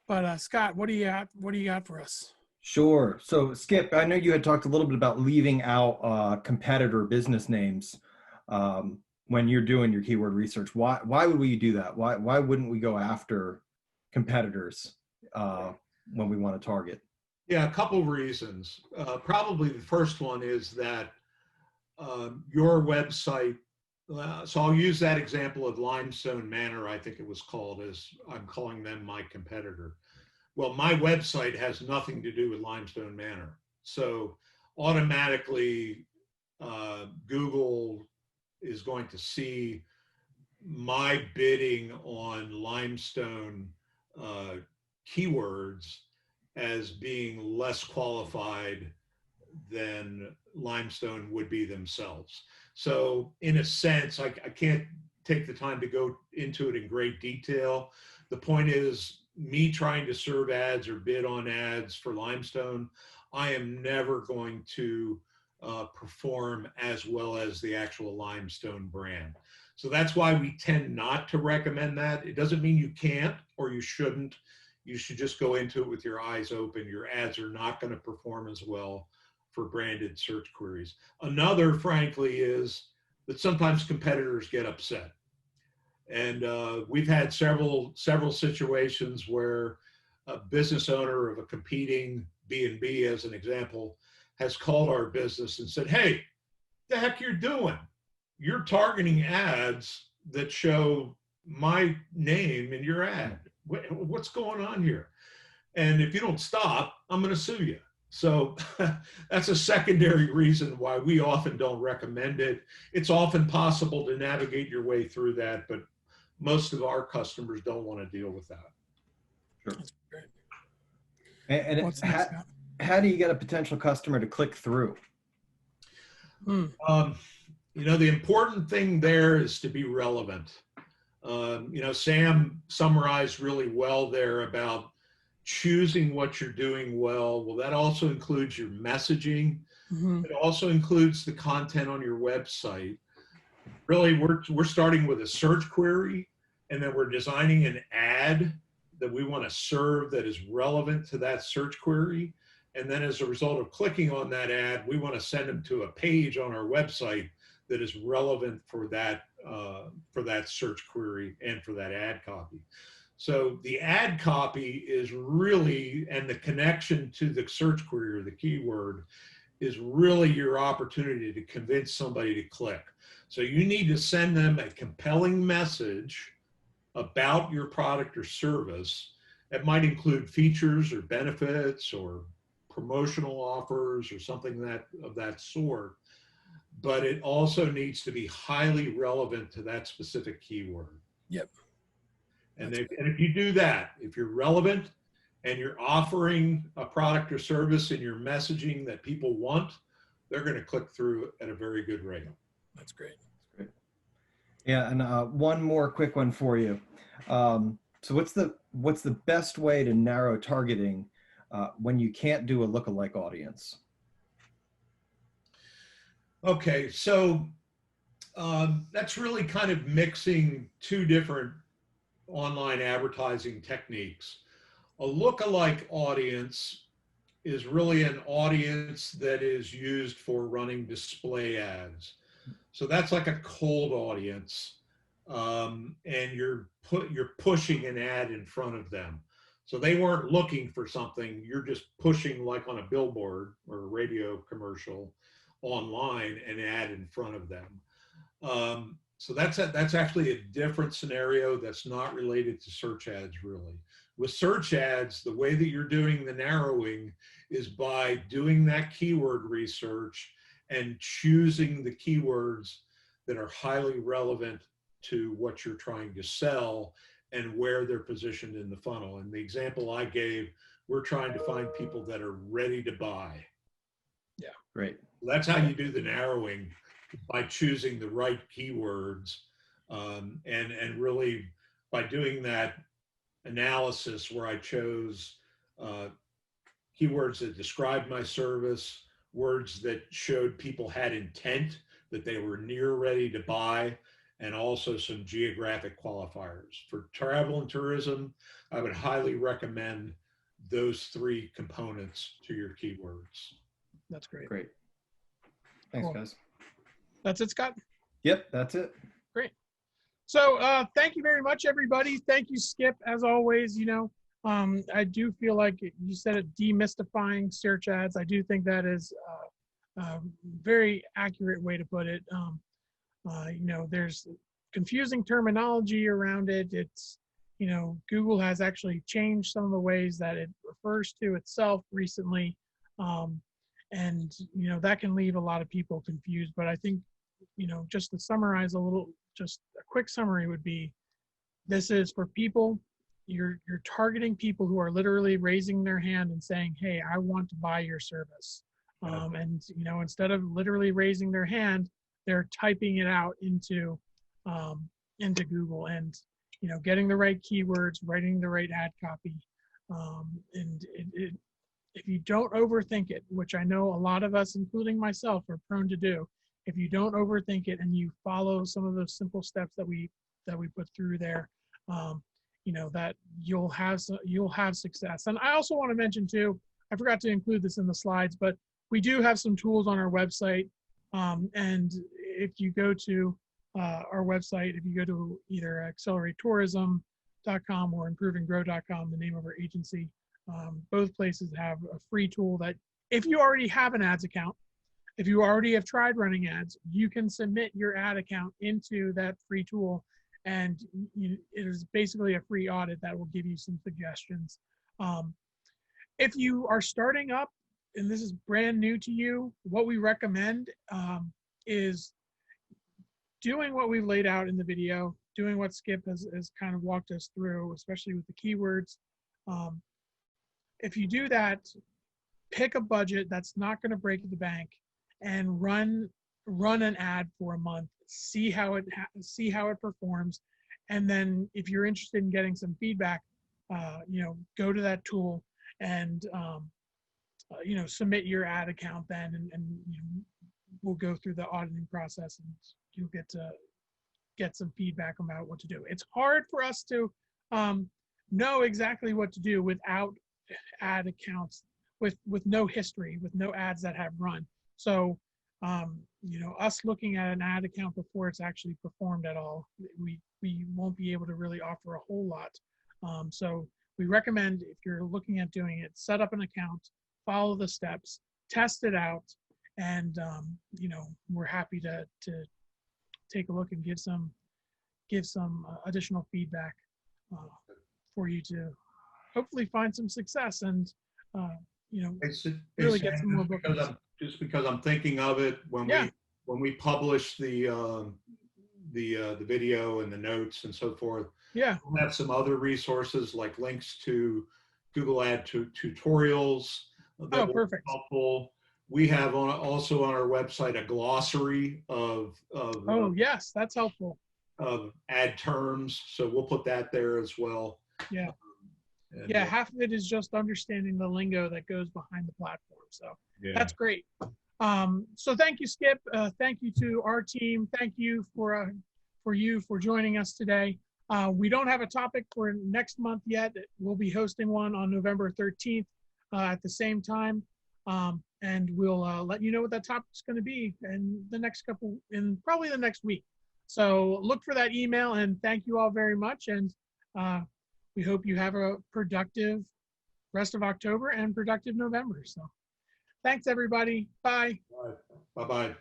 But Scott, what do you got? What do you got for us? Sure. So Skip, I know you had talked a little bit about leaving out competitor business names when you're doing your keyword research. Why would we do that? Why wouldn't we go after competitors when we want to target? Yeah, a couple of reasons. Probably the first one is that your website, so I'll use that example of Limestone Manor, I think it was called, as I'm calling them my competitor. Well, my website has nothing to do with Limestone Manor. So automatically Google is going to see my bidding on Limestone keywords as being less qualified than Limestone would be themselves. So in a sense, I can't take the time to go into it in great detail. The point is, me trying to serve ads or bid on ads for Limestone, I am never going to perform as well as the actual Limestone brand. So that's why we tend not to recommend that. It doesn't mean you can't or you shouldn't. You should just go into it with your eyes open. Your ads are not going to perform as well for branded search queries. Another, frankly, is that sometimes competitors get upset. And we've had several situations where a business owner of a competing B&B, as an example, has called our business and said, "Hey, the heck you're doing? You're targeting ads that show my name in your ad. What's going on here? And if you don't stop, I'm going to sue you." So that's a secondary reason why we often don't recommend it. It's often possible to navigate your way through that, but most of our customers don't want to deal with that. Sure. That's great. And how do you get a potential customer to click through? You know, the important thing there is to be relevant. You know, Sam summarized really well there about choosing what you're doing well. Well, that also includes your messaging. Mm-hmm. It also includes the content on your website. Really, we're starting with a search query, and then we're designing an ad that we want to serve that is relevant to that search query. And then as a result of clicking on that ad, we want to send them to a page on our website that is relevant for that search query and for that ad copy. So the ad copy is really, and the connection to the search query or the keyword is really your opportunity to convince somebody to click. So you need to send them a compelling message about your product or service. It might include features or benefits or promotional offers or something of that sort, but it also needs to be highly relevant to that specific keyword. Yep. And if you do that, if you're relevant and you're offering a product or service in your messaging that people want, they're going to click through at a very good rate. That's great. That's great. Yeah, and one more quick one for you. So what's the best way to narrow targeting when you can't do a lookalike audience? Okay, so that's really kind of mixing 2 different online advertising techniques. A lookalike audience is really an audience that is used for running display ads. So that's like a cold audience, and you're pushing an ad in front of them. So they weren't looking for something, you're just pushing, like on a billboard or a radio commercial online, an ad in front of them. So that's actually a different scenario that's not related to search ads, really. With search ads, the way that you're doing the narrowing is by doing that keyword research and choosing the keywords that are highly relevant to what you're trying to sell and where they're positioned in the funnel. And the example I gave we're trying to find people that are ready to buy. Yeah. Great. That's how you do the narrowing, by choosing the right keywords, and really by doing that analysis where I chose keywords that described my service, words that showed people had intent, that they were near ready to buy, and also some geographic qualifiers. For travel and tourism, I would highly recommend those three components to your keywords. That's great. Great. Thanks, Cool. guys. That's it, Scott. Yep, that's it. Great. So thank you very much, everybody. Thank you, Skip, as always. I do feel like you said it, demystifying search ads. I do think that is a very accurate way to put it. There's confusing terminology around it. It's, Google has actually changed some of the ways that it refers to itself recently. And that can leave a lot of people confused. But I think, just to summarize a little, just a quick summary would be, this is for people, you're targeting people who are literally raising their hand and saying, hey, I want to buy your service. And, instead of literally raising their hand, they're typing it out into Google and, getting the right keywords, writing the right ad copy. And if you don't overthink it, which I know a lot of us, including myself, are prone to do, if you don't overthink it and you follow some of those simple steps that we put through there, that you'll have success. And I also want to mention too, I forgot to include this in the slides, but we do have some tools on our website. And if you go to our website, if you go to either acceleratourism.com or improvinggrow.com, the name of our agency, both places have a free tool that if you already have an ads account, if you already have tried running ads, you can submit your ad account into that free tool, and it is basically a free audit that will give you some suggestions. If you are starting up and this is brand new to you, what we recommend is doing what we've laid out in the video, doing what Skip has kind of walked us through, especially with the keywords. If you do that, pick a budget that's not going to break the bank, and run an ad for a month. See how it performs, and then if you're interested in getting some feedback, go to that tool and submit your ad account then, and we'll go through the auditing process, and you'll get some feedback about what to do. It's hard for us to know exactly what to do without ad accounts, with no history, with no ads that have run. So, us looking at an ad account before it's actually performed at all, we won't be able to really offer a whole lot. So we recommend, if you're looking at doing it, set up an account, follow the steps, test it out, and we're happy to take a look and give some additional feedback for you to hopefully find some success and really get some more bookings. Just because I'm thinking of it when we publish the video and the notes and so forth. Yeah, we'll have some other resources like links to Google Ad tutorials. Oh, perfect. Helpful. We have also on our website a glossary of yes, that's helpful. Of ad terms, so we'll put that there as well. Yeah. Half of it is just understanding the lingo that goes behind the platform. So that's great. So thank you, Skip. Thank you to our team. Thank you for joining us today. We don't have a topic for next month yet. We'll be hosting one on November 13th at the same time. And we'll let you know what that topic's going to be in probably the next week. So look for that email, and thank you all very much. And we hope you have a productive rest of October and productive November. So thanks, everybody. Bye. Bye-bye.